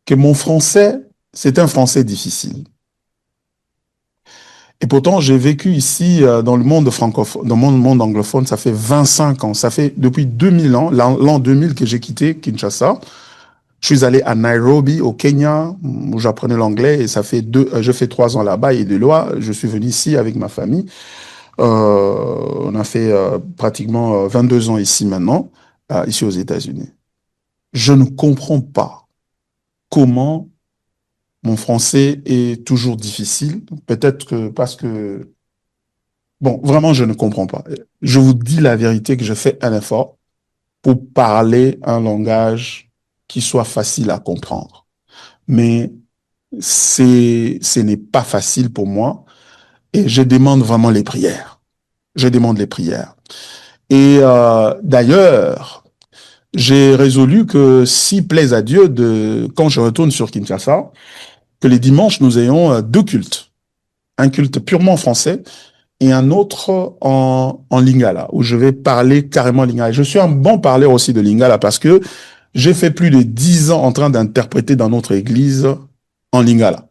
Que mon français, c'est un français difficile. Et pourtant, j'ai vécu ici dans le monde francophone, dans le monde anglophone, ça fait 25 ans. Ça fait depuis 2000 ans, l'an 2000 que j'ai quitté Kinshasa. Je suis allé à Nairobi, au Kenya, où j'apprenais l'anglais et je fais 3 ans là-bas et de là, je suis venu ici avec ma famille. On a fait pratiquement 22 ans ici maintenant, ici aux États-Unis. Je ne comprends pas comment mon français est toujours difficile. Peut-être que parce que... Bon, vraiment, je ne comprends pas. Je vous dis la vérité que je fais un effort pour parler un langage qui soit facile à comprendre. Mais ce n'est pas facile pour moi et je demande vraiment les prières. Je demande les prières. Et d'ailleurs, j'ai résolu que s'il plaise à Dieu, quand je retourne sur Kinshasa, que les dimanches, nous ayons 2 cultes. Un culte purement français et un autre en lingala, où je vais parler carrément lingala. Je suis un bon parleur aussi de lingala parce que j'ai fait plus de 10 ans en train d'interpréter dans notre église en lingala.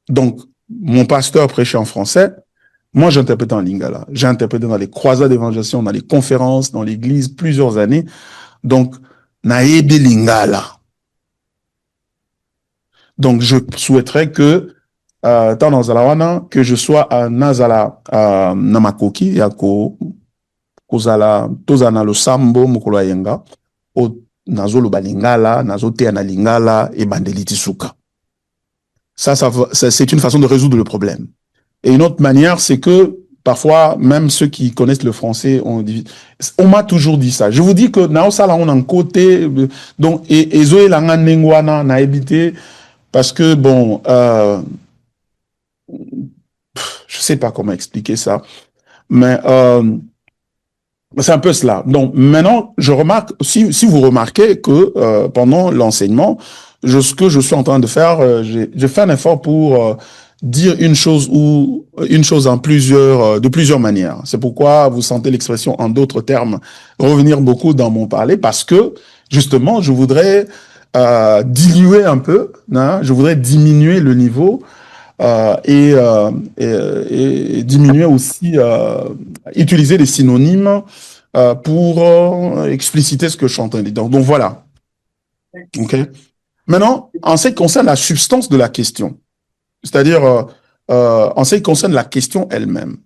Donc, mon pasteur prêchait en français, moi j'interprétais en lingala. J'ai interprété dans les croisades d'évangélisation, dans les conférences, dans l'église, plusieurs années. Donc, naebi lingala. Donc, je souhaiterais que tant nazala que je sois à nazala namakoki yako kozala tozana lo sambo mukolo yenga o nazolo balingala nazote na lingala et bandeliti suka. Ça c'est une façon de résoudre le problème. Et une autre manière, c'est que parfois, même ceux qui connaissent le français, on m'a toujours dit ça. Je vous dis que naosala on en côté, donc et zoe langa nengwana na habité parce que bon. Je sais pas comment expliquer ça, mais c'est un peu cela. Donc maintenant, je remarque, si vous remarquez que pendant l'enseignement, ce que je suis en train de faire, j'ai fait un effort pour dire une chose de plusieurs manières. C'est pourquoi vous sentez l'expression en d'autres termes revenir beaucoup dans mon parler, parce que justement, je voudrais diluer un peu, hein, je voudrais diminuer le niveau. Et diminuer aussi, utiliser des synonymes pour expliciter ce que je suis en train de dire. Donc voilà. Ok. Maintenant, en ce qui concerne la substance de la question, c'est-à-dire en ce qui concerne la question elle-même,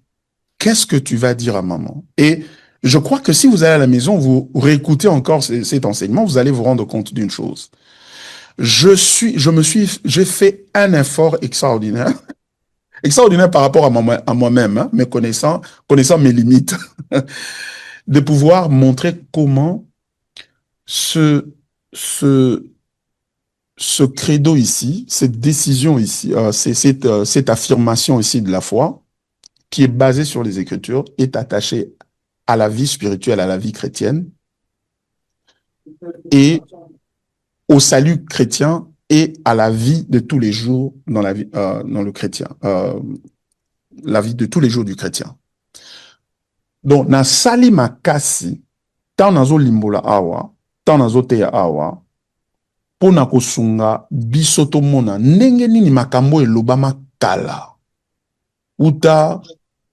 qu'est-ce que tu vas dire à maman? Et je crois que si vous allez à la maison, vous réécoutez encore cet enseignement, vous allez vous rendre compte d'une chose. J'ai fait un effort extraordinaire par rapport à moi-même, hein, connaissant mes limites, de pouvoir montrer comment ce credo ici, cette décision ici, cette affirmation ici de la foi, qui est basée sur les Écritures, est attachée à la vie spirituelle, à la vie chrétienne, et au salut chrétien et à la vie de tous les jours dans le chrétien, la vie de tous les jours du chrétien. Donc, na sali makasi, tant nazo limbola awa, tant nazo teya awa, pona kosunga bisoto mona, ndenge nini makambo elobama kala. Uta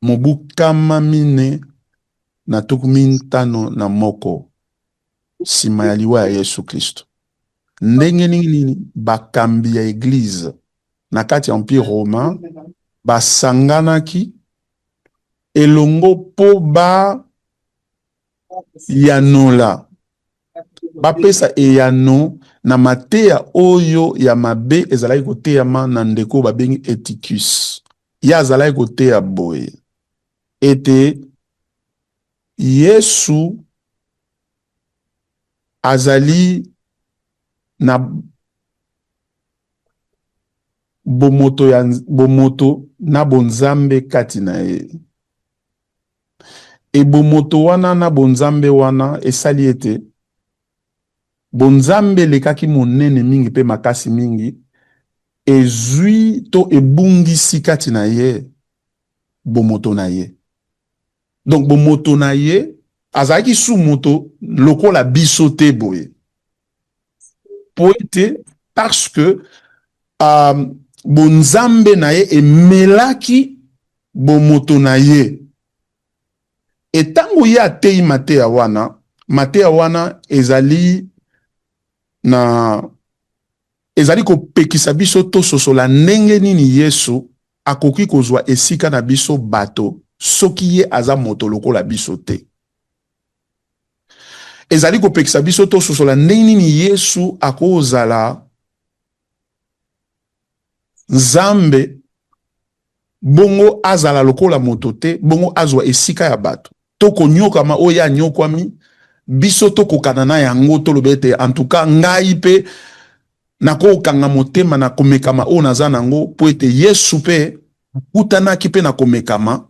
mobu kama mine na tukumintano na moko, sima ya liwa ya Yesu Kristo. Ndenge nini bakambi ya église na kati ya empire romain basanganaki elongo po yanola bapesa eyano na mateya oyo ya mabe ezalaki koteyama na ndeko babengi Etikus. Ya azalaki koteya boye ete Yesu azali na bomoto na bonzambe kati na ye. E bomoto wana na bonzambe wana esali ete bonzambe lekaki monene mingi pe makasi mingi ezwi to ebungisi kati na ye bomoto na ye. Donc bomoto na ye azalaki sous moto lokola biso te boye. Poete parce que bonzambe na ye emelaki bomoto na ye. Et tango ye atei mateya wana ezali na ezali ko pekisa biso to sosola ndenge nini Yesu akoki kozwa esika na biso bato soki ye aza moto lokola biso te. Ezali ko pekisa biso to sosola ndenge nini Yesu akozala Nzambe bongo azala lokola moto te, bongo azwa esika ya bato. Toko nyokama oya nyokwami, biso toko kanana yango tolobete, en tout cas ngai pe nako kanga motema na komekama o naza nango po ete Yesu pe utanaki pe na komekama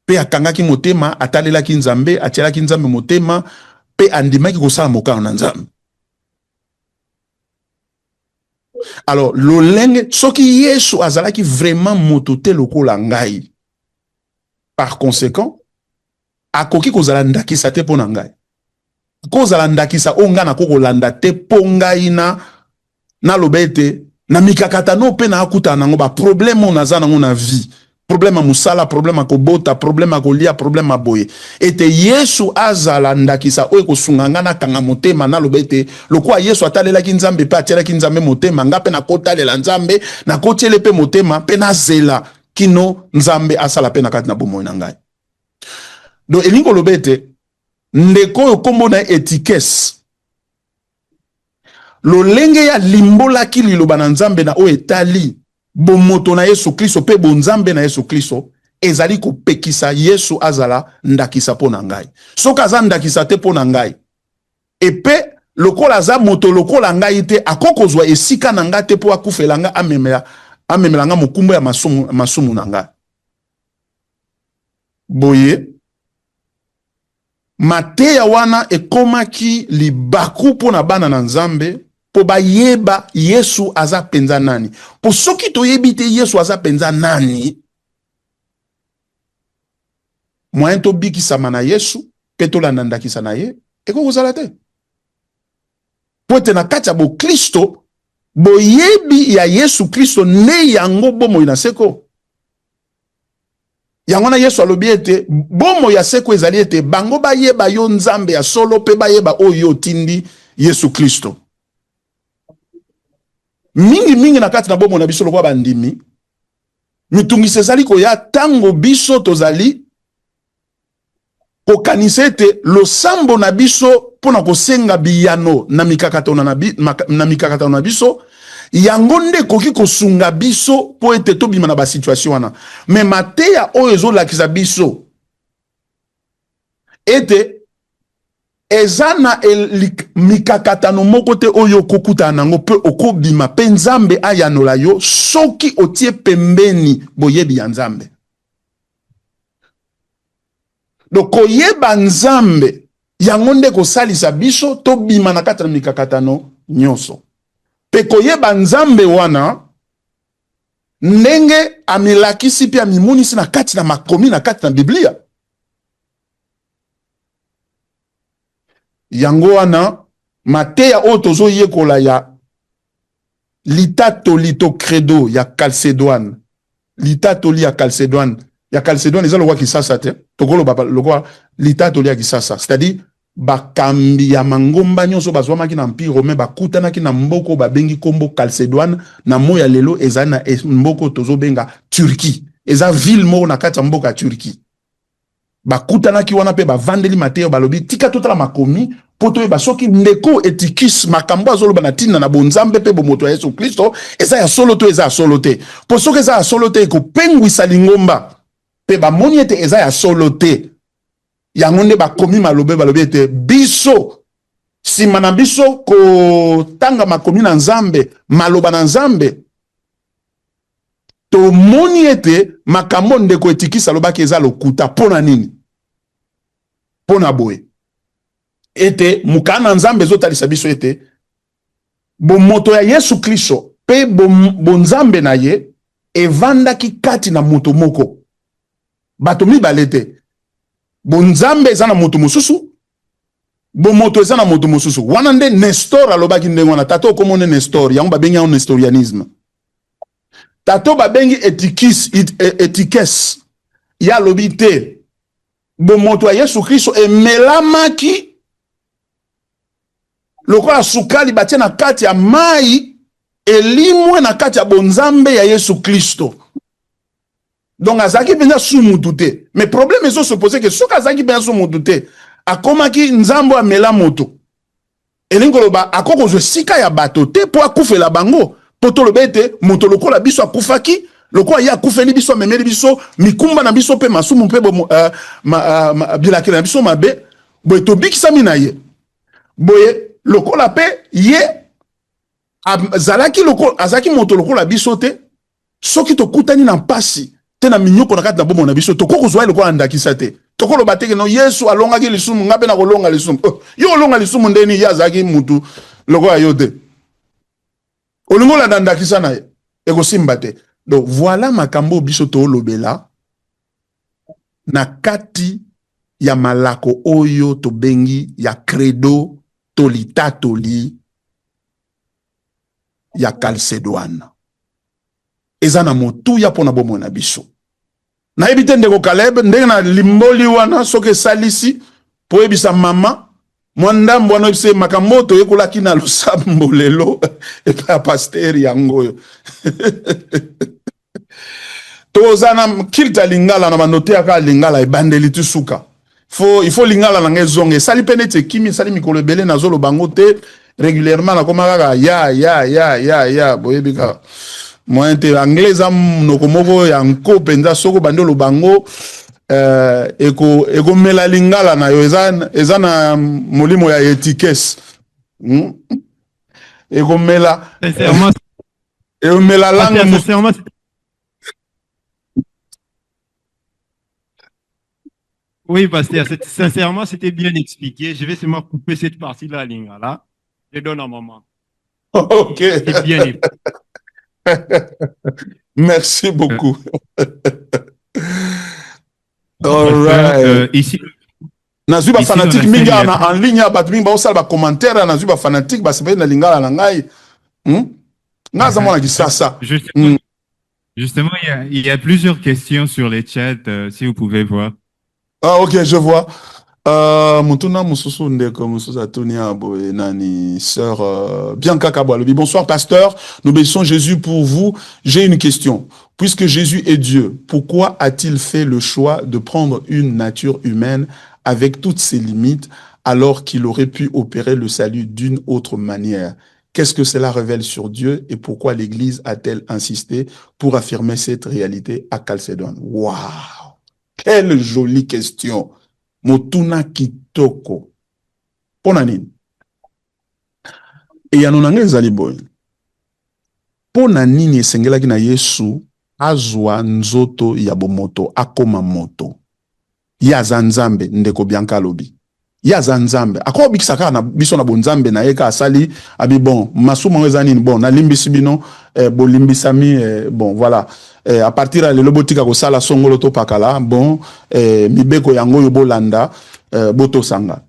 pe akangaki motema atalelaki Nzambe, atielaki Nzambe motema pe andimaki kosala mokano na Nzambe. Alors, lolenge, soki Yesu azalaki vraiment moto te lokola ngai. Par conséquent, akoki kozala ndakisa te pona ngai. Kozala ndakisa onga na koko landa te po ngai na lobete, na mikakatano pe na akuta nango ba problème onaza nango na vie. Problème musala, problème kobota, problème kolia, problème boye. Ete Yesu azala ndakisa oyo kosunganga na kanga motema na lobete lokwa Yesu atalelaki Nzambe pe atielaki Nzambe motema nga pe na kotalela Nzambe na kotiele pe motema pe na zela kino Nzambe asala pe na kati na bomoi na ngai. Do elingo lobete ndeko yo kombo na etikes lolenge ya limbola ki liloba na Nzambe na o etali bomoto na Yesu Kristo pe bonzambe na Yesu Kristo ezali ko pekisa Yesu azala ndakisa pona ngai. Soka za ndakisa te pona ngai. Epe lokola za moto lokola ngai te akokozwa esika na ngai te po akufelanga amemelanga mokumbo ya masumu na ngai. Boye mateya wana ekomaki libaku pona bana na Nzambe po ba yeba Yesu aza penza nani. Po soki to yebite Yesu aza penza nani, moyen to bikisama na Yesu, peto la nandakisa na ye, eko kozala te. Po ete na kati ya bo Kristo, bo yebi ya Yesu Kristo ne yango bomo ina seko. Yango na Yesu alobi ete, bomo ya seko ezali ete, bango ba yeba yo Nzambe ya solo, pe ba yeba oyo tindi Yesu Kristo. Mingi na kati na bomo na biso lokwa bandimi mitungisi ezali koya tango biso tozali kokanisa ete losambo na biso pona kosenga biyano na mikakatano na biso yango nde koki kosunga biso po ete tobima na basituation wana. Me mateya oyo ezolakisa biso ete ezana mikakatano moko te oyo kokuta nango pe okobima pe Nzambe ayanola yo soki otie pembeni boyebi ya Nzambe. Donc koyeba Nzambe yango nde kosalisa biso tobima na kati na mikakatano nyonso. Pe koyeba Nzambe wana ndenge amilakisi pe amimonisi na kati na makomi na kati na Biblia. Yango wana mateya o tozo yekola ya litatoli to credo ya Calcédoine. Litatoli ya Calcédoine. Ya Calcédoine eza lokwa Kisasa te. Tokolo baba lokwa litatoli ya Kisasa. C'est-à-dire bakambi ya mangomba nyonso bazwamaki na empire romain bakutanaki na mboko babengi kombo Calcédoine na moya lelo eza na mboko tozo benga Turquie. Eza ville moko na kati ya mboka ya Turquie. Bakutanaki wana pe bavandeli mateyo balobi tika totala makomi poto yeba soki ndeko etikis makambo azoloba na tina na bonzambe pe bomoto ya Yesu Kristo eza ya solo to eza ya solo te. Po soki eza ya solo te ekopengwisa lingomba pe bamoni ete eza ya solo te. Yango nde bakomi balobi ete biso sima na biso kotanga makomi na Nzambe maloba na Nzambe to moni ete makambo ndeko etikisa lobaki eza lokuta pona nini? Pona boye. Ete mukana Nzambe ezotalisa biso ete bomoto ya Yesu Kristo pe bonzambe na ye evandaki kati na moto moko. Bato mibale te. Bonzambe eza na moto mosusu, bomoto eza na moto mosusu. Wana nde Nestor alobaki ndenge wana tato okomone Nestor, yango babengi yango nestorianisme. Tato babengi etikes ya lobi te bomoto ya Yesu Kristo emelamaki lokola sukali batie na kati ya mai elimwe na kati ya bonzambe ya Yesu Kristo. Donc azaki penza sumutu te. Mais problème ezo se poser que soka azaki penza sumutu te, akomaki nzambo amela moto. Elingo loba akoko zo sika ya bato te po akufela bango. Poto lobete moto lokola biso akufaki, lokola ya akufeli biso memeli biso mikumba na biso pe masumu pe bilakela na biso mabe, boye tobikisami na ye. Boye lokola pe ye azalaki lokola azaki moto lokola biso te, soki tokutani na mpasi te na minyoko na kati na bomo na biso tokoko zwa lokola ndakisa te. Tokolo bateke no Yesu alongaki lisumu ngabe na kolonga lisumu. Yo olonga lisumu ndeni ya azaki mutu lokola yo te. Olingo la ndakisa na ye ekosimba te. Donc voilà makambo biso to lobela na kati ya malako oyo to bengi ya credo tolitatoli ya Chalcédoine. Eza na motu ya pona bomo na biso. Na ebite ndeko Caleb ndenge na limboli wana soke salisi po ebisa mama mwandambo wana ebise makamoto yekolaki na lusambo lelo epa pasteur yango. Tozana kilta lingala na manote aka lingala ebandeli tusuka. Il faut lingala na ngezonge sali penete kimi sali mikolo ebele na zolo bango te régulièrement na komaka ya boyebika moi te anglais am nokomoko ya nko penza soko bandolo bango eko mela lingala na yo eza na molimo ya etikes eko mela langue. Oui, pasteur, sincèrement, c'était bien expliqué. Je vais seulement couper cette partie-là, Lingala. Je donne un moment. Ok. C'est bien expliqué. Merci beaucoup. All right. Ici, Nazuba fanatique minga en ligne ba minga ba osala ba commentaire nazuba fanatique ba sepe na lingala na ngai. Ngaza mona kisasa. Justement, il y a plusieurs questions sur les chats, si vous pouvez voir. Ah, ok, je vois. Mutuna Mususu Ndeko Mususu Atunia Nani, sœur Bianca Kabwalobi. Bonsoir, pasteur. Nous bénissons Jésus pour vous. J'ai une question. Puisque Jésus est Dieu, pourquoi a-t-il fait le choix de prendre une nature humaine avec toutes ses limites alors qu'il aurait pu opérer le salut d'une autre manière? Qu'est-ce que cela révèle sur Dieu et pourquoi l'Église a-t-elle insisté pour affirmer cette réalité à Chalcédoine? Waouh! Quelle jolie question. Motuna kitoko. Pona nini? E yanonanga ezali boy. Pona nini esengelaki na Yesu azwa nzoto ya bomoto akoma moto. Yaza nzambe ndeko Bianca lobi. Yaza nzambe. Ako bikisaka na biso na bonzambe na eka asali abi bon masumo ezani bon na limbisi bino bo limbisami bon voilà. À partir de l'obotika ko sala songolo to pakala bon mibeko yango yo bolanda boto sanga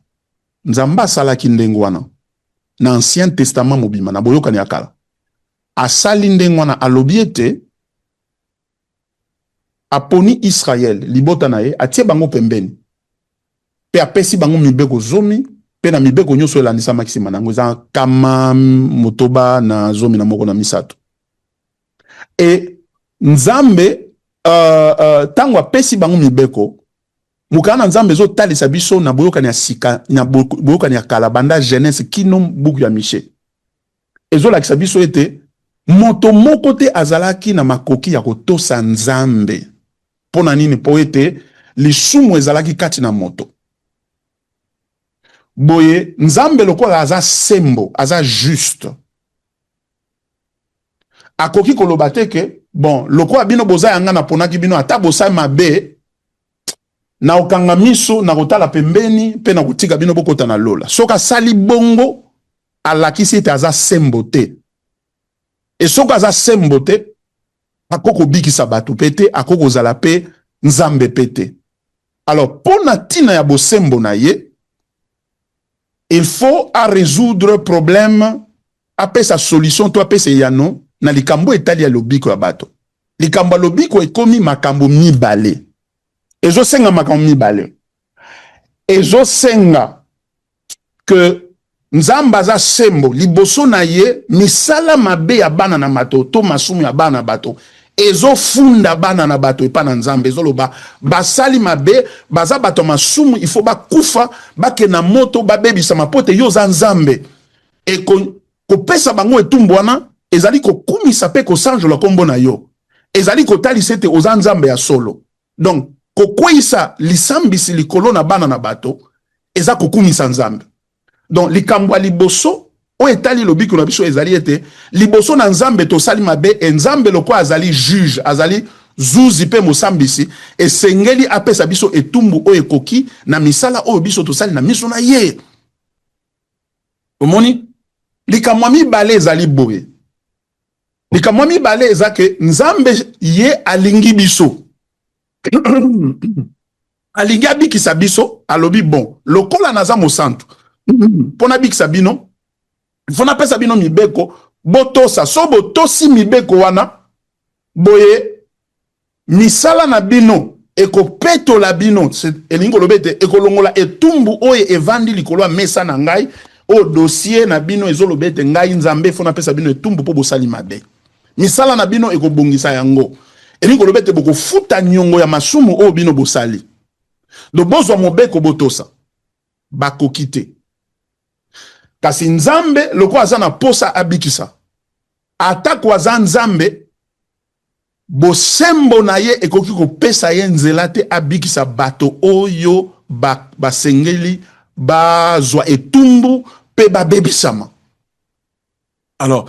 nzamba sala kindengwana na ancien testament mobima na boyoka ni akala asali ndengwana alobiete aponi Israël libota nae atie bango pembeni pe apesi bango mibeko zomi pe na mibeko nyoso elandisa maxima nango za kama motoba na zomi na moko na misato et Nzambe tango apesi bango mibeko mukana nzambe zo talisa biso na boyoka ni sika na boyoka ni kala banda Genèse kino buku ya Miché ezo lakisa biso ete moto moko te azalaki na makoki ya kotosa nzambe pona nini po ete lisumu ezalaki kati na moto boye nzambe lokola aza sembo aza juste akoki koloba te ke bon lokola bino boza yanga na ponaki bino ata bosa mabe na okanga miso na kotala pembeni pe na kotika bino bokota na lola soka sali bongo alakisi ete aza sembo te e soka aza sembo te akoko bikisa bato pete akoko zala pe nzambe pete. Alors pona tina ya bosembo na ye il faut à résoudre problème apé sa solution to apé se yano na likambo etali ya lobiko ya bato. Likambo lobiko ekomi makambo mibale. Ezo senga makambo mibale. Ezo senga que Nzamba za sembo liboso na ye misala mabe ya bana na bato to masumu ya bana na bato ezo funda bana na bato epa na nzambe ezoloba basali mabe baza bato masumu il faut bakufa bake na moto babebisa mapote yo za nzambe e kopesa bango etumbu wana ezali kokumisa pe kosanjola kombo na yo ezali kotalisa ete oza nzambe ya solo donc kokweyisa lisambisi likolo na bana na bato eza kokumisa nzambe. Donc likambo liboso o etali lobiko na biso ezali ete liboso na nzambe to sali mabe nzambe loko azali juge azali zuzi pe mosambisi esengeli apesa biso etumbu o ekoki na misala o biso to sali na miso na ye. Omoni likambo mibale ezali boye. Likambo mibale ezake nzambe ye alingi biso. Alingi abikisa biso alobi bon lokola naza mosantu pona bikisa bino fona pesa bino mibeko botosa so botosi mibeko wana boye misala na bino ekopetola bino elingo lobete ekolongola etumbu oye evandi likolo mesa na ngai o dossier na bino ezolobete ngai nzambe fona pesa bino etumbu po bosali mabe misala na bino ekobongisa yango elingo lobete bokofuta nyongo ya masumu o bino bosali do bozwa mobeko botosa bakokite kasi nzambe loko aza na posa abikisa atako aza nzambe bosembo na ye ekoki kopesa ye nzela te abikisa bato oyo basengeli bazwa etumbu pe babebisama. Alors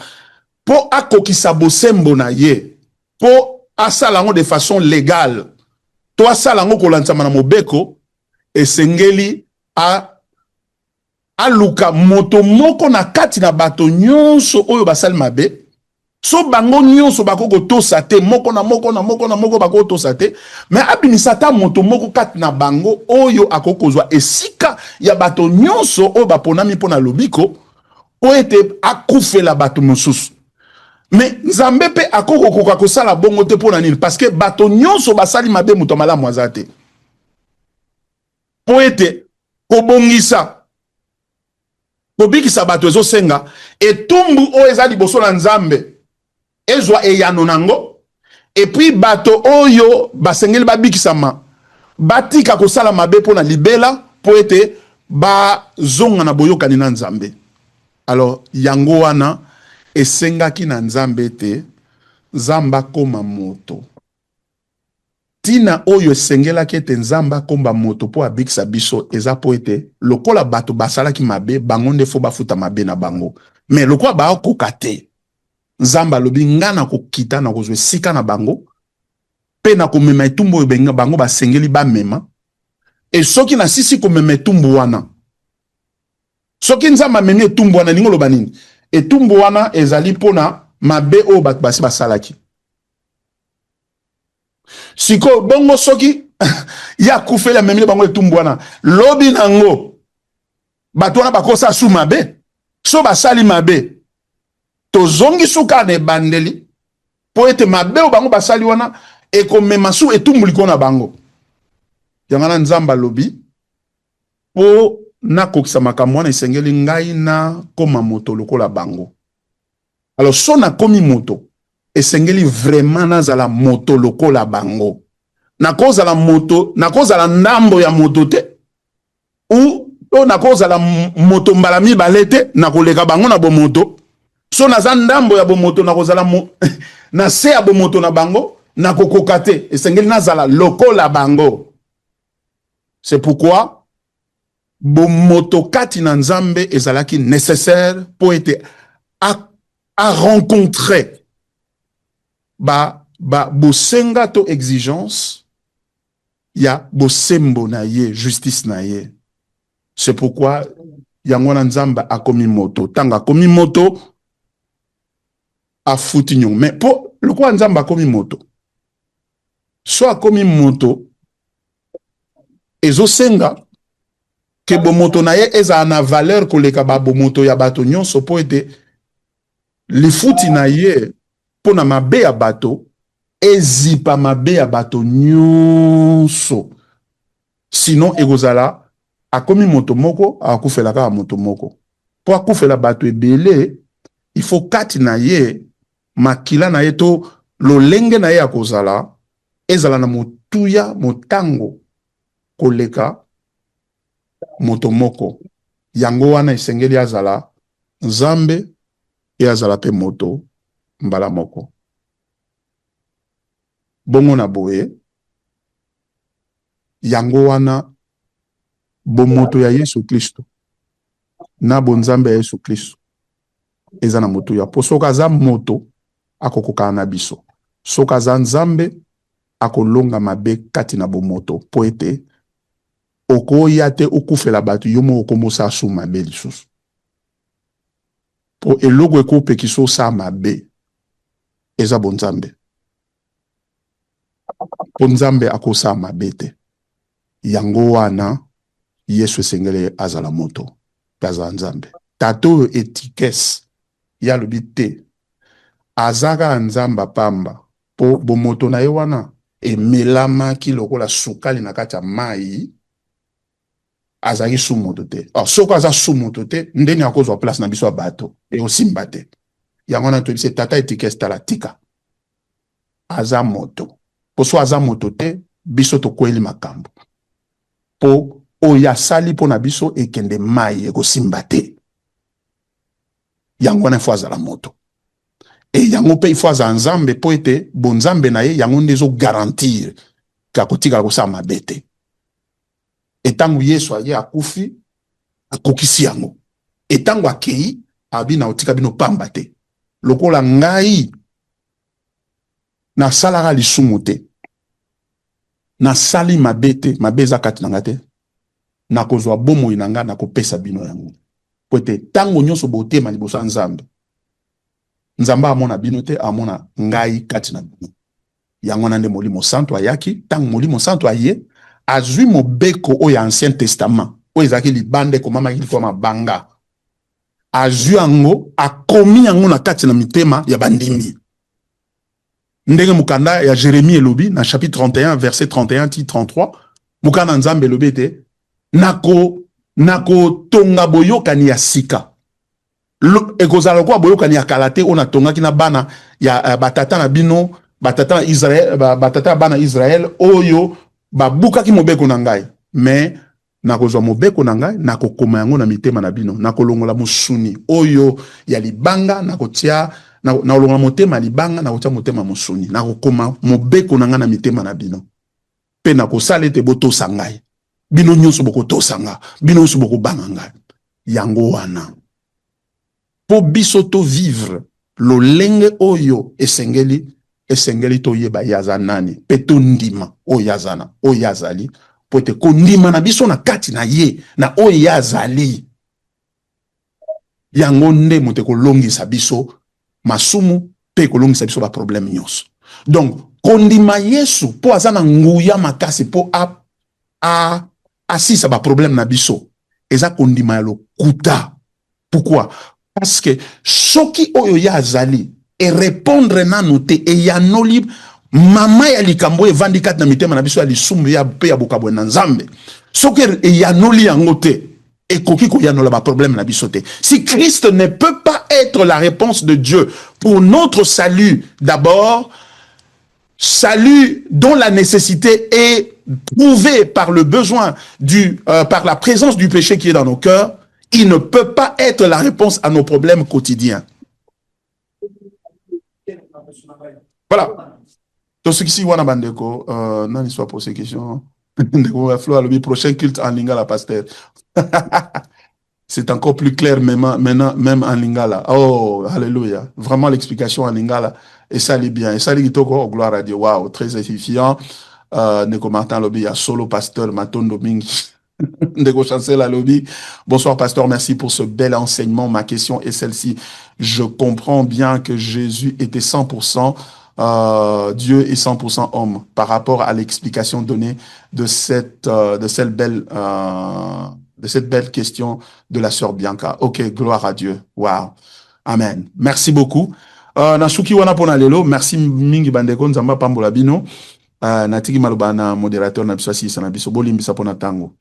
po akokisa bosembo na ye po asala ngo de façon légale to asala ngo kolansama na mobeko esengeli aluka moto moko na kati na bato nyonso oyo basali mabe so bango nyonso bakoko tosa te moko na moko bakoko tosa te mais abimisa ta moto moko kati na bango oyo akokozwa esika ya bato nyonso oyo baponami pona lobiko po ete akufela bato mosusu. Mais nzambe pe akoko koka kosala bongo te pona nini parce que bato nyonso basali mabe moto malamu aza te po ete kobongisa kobikisa bato ezosenga etumbu oyo eza liboso na nzambe ezwa eyano nango epuis bato oyo basengeli babikisama batika kosala mabe pona libela po ete bazonga na boyokani na nzambe. Alors yango wana esengaki na nzambe te nzamba koma moto tina oyo esengelaki ete nzamba komba moto po abikisa biso eza po ete lokola bato basalaki mabe bango nde fo bafuta mabe na bango mais lokola bakoka te nzamba lobi nga na kokita na kozwa esika na bango pe na komema etumbu oyo benga bango basengeli bamema e soki na sisi komema etumbu wana soki nzamba amemi etumbu wana ningo loba nini etumbu wana ezali pona mabe oyo bato basi basalaki siko bongo soki ya kufela memile bango etumbu wana lobi nango bato wana bakosa su mabe so basali mabe tozongi suka na ebandeli po ete mabe oyo bango basali wana ekomema su etumbu likolo na bango yango na nzamba lobi po nakokisa makambo wana esengeli ngai na koma moto lokola bango. Alors so na komi moto esengeli vraiment nazala moto lokola bango nakozala moto nakozala ndambo ya moto te ou to nakozala moto mbala mibale te nakoleka bango na bomoto so naza ndambo ya bomoto nakozala na se ya bomoto na bango nakokoka te esengeli nazala lokola bango. C'est pourquoi bomoto kati na nzambe ezalaki nécessaire pour être à rencontrer bosenga to exigence ya bosembo na ye justice na ye. C'est pourquoi yango na nzamba akomi moto tanga akomi moto afuti nyongo mais po lokwa nzamba akomi moto so akomi moto ezosenga ke bomoto na ye eza na valeur koleka ba bomoto ya bato nyonso po ete lifuti na ye pona mabe ya bato ezipa mabe ya bato nyonso sinon ekozala akomi moto moko akufela kaka moto moko Po akufela bato ebele, il faut kati na ye, makila na ye to, lolenge na ye akozala, ezala na motuya, motango, koleka, motomoko. Yango wana esengeli azala, Nzambe, e azala pe moto, mbala moko. Bongo na boye, yango wana, moto ya Yesu Kristo, na bonzambe ya Yesu Kristo, eza na moto ya po soka za moto, akokoka na biso. Soka za Nzambe, akolonga mabe kati na bomoto, po ete, oko yate okufela batu, yomo okomosa asu mabe lisusu. Po elogo eko pekiso sa mabe, eza bonzambe. Po Nzambe akosa mabe te. Yango wana, Yesu esengele azala moto, kaza Nzambe. Tato etikes, ya lubite, azaka Nzamba pamba, po bomoto na ye wana, emelama ki lokola sukali na kati ya mai, azaki sous moto te. Or, soko aza sous moto te, ndeni akozwa place na biso bato, e osimba te. Yango na tobise tata etikes tala tika. Aza moto. Po so aza moto te, biso to kweli makambo. Po oya sali po na biso ekende mai eko simba te. Yango na fo azala moto. E yango pe ifo aza Nzambe po ete bonzambe na ye yango ndezo garantir ka kotika kosa mabete. Etangu Yesu aye akufi akokisi yango. Etangu akei abi na otika bino pamba te. Lokola ngai na salara lisumu te. Na sali mabete, mabeza kati na ngate. Na kozwa bomo inanga na kopesa bino yango. Po ete tango nyonso botema liboso Nzambe. Nzamba amona bino te, amona ngai kati na bino. Yango na nde Molimo Santo ayaki, tango Molimo Santo aye, azui mobeko oyo Ancien Testament, oyo ezaki libande komama kilifo mabanga. Azui yango, akomi yango na kati na mitema ya bandimi. Ndenge mukanda ya Jérémie elobi, na chapitre 31, verset 31-33, mukanda Nzambe elobi te, nako tonga boyokani ya sika. Ekozala kwa boyokani ya kalate ona tonga kina bana ya batata na bino, batata na Israël, batata na bana Israël oyo babuka ki mobeko na ngai. Mais nakozwa mobeko na ngai nakokoma yango na mitema na bino, nakolongola musuni oyo ya libanga nakotia na olongola motema libanga nakotia motema musuni, nakokoma mobeko na ngai na mitema na bino. Pe nakosala ete botosa ngai. Bino nyonso bokotosa nga, bino nyonso bokobanga ngai. Yango wana. Po biso to vivre lolenge oyo esengeli to yeba yaza nani pe to ndima o yazana o yazali po te ko ndima na biso na kati na ye na o yazali yango nde mote ko longisa biso masumu pe ko longisa biso ba problème nyonso. Donc kondima Yesu po azana nguya makasi po asisa ba problème na biso eza kondima ya lokuta. Pourquoi? Parce que soki oyo ya azali et répondre na noté et ya noli mama ya likambo evandi kat na mitema na biso ya lisumbu ya pe ya bokabwe na Nzambe. Soki e ya noli yango te et koki ko ya nola ba problème na biso te. Si Christ ne peut pas être la réponse de Dieu pour notre salut d'abord, salut dont la nécessité est prouvée par le besoin par la présence du péché qui est dans nos cœurs, il ne peut pas être la réponse à nos problèmes quotidiens. Voilà. Donc, ce qui s'y voit dans Bandeko, non, soit pour ces questions. Le prochain culte en Lingala, pasteur. C'est encore plus clair maintenant, même en Lingala. Oh, alléluia. Vraiment l'explication en Lingala. Et ça allait bien. Et ça allait oh, gloire à Dieu. Waouh, très édifiant. Neko Martin Lobby, il y a solo pasteur Matondo Mingi. Bonsoir pasteur, merci pour ce bel enseignement. Ma question est celle-ci. Je comprends bien que Jésus était 100% Dieu et 100% homme par rapport à l'explication donnée de cette belle question de la sœur Bianca. Ok, gloire à Dieu. Wow. Amen. Merci beaucoup. Nasuki wana pona lelo, merci mingi bandeko nzamba pambola bino. Natiki maloba na modérateur na biso si sana biso bolimbisa pona tango.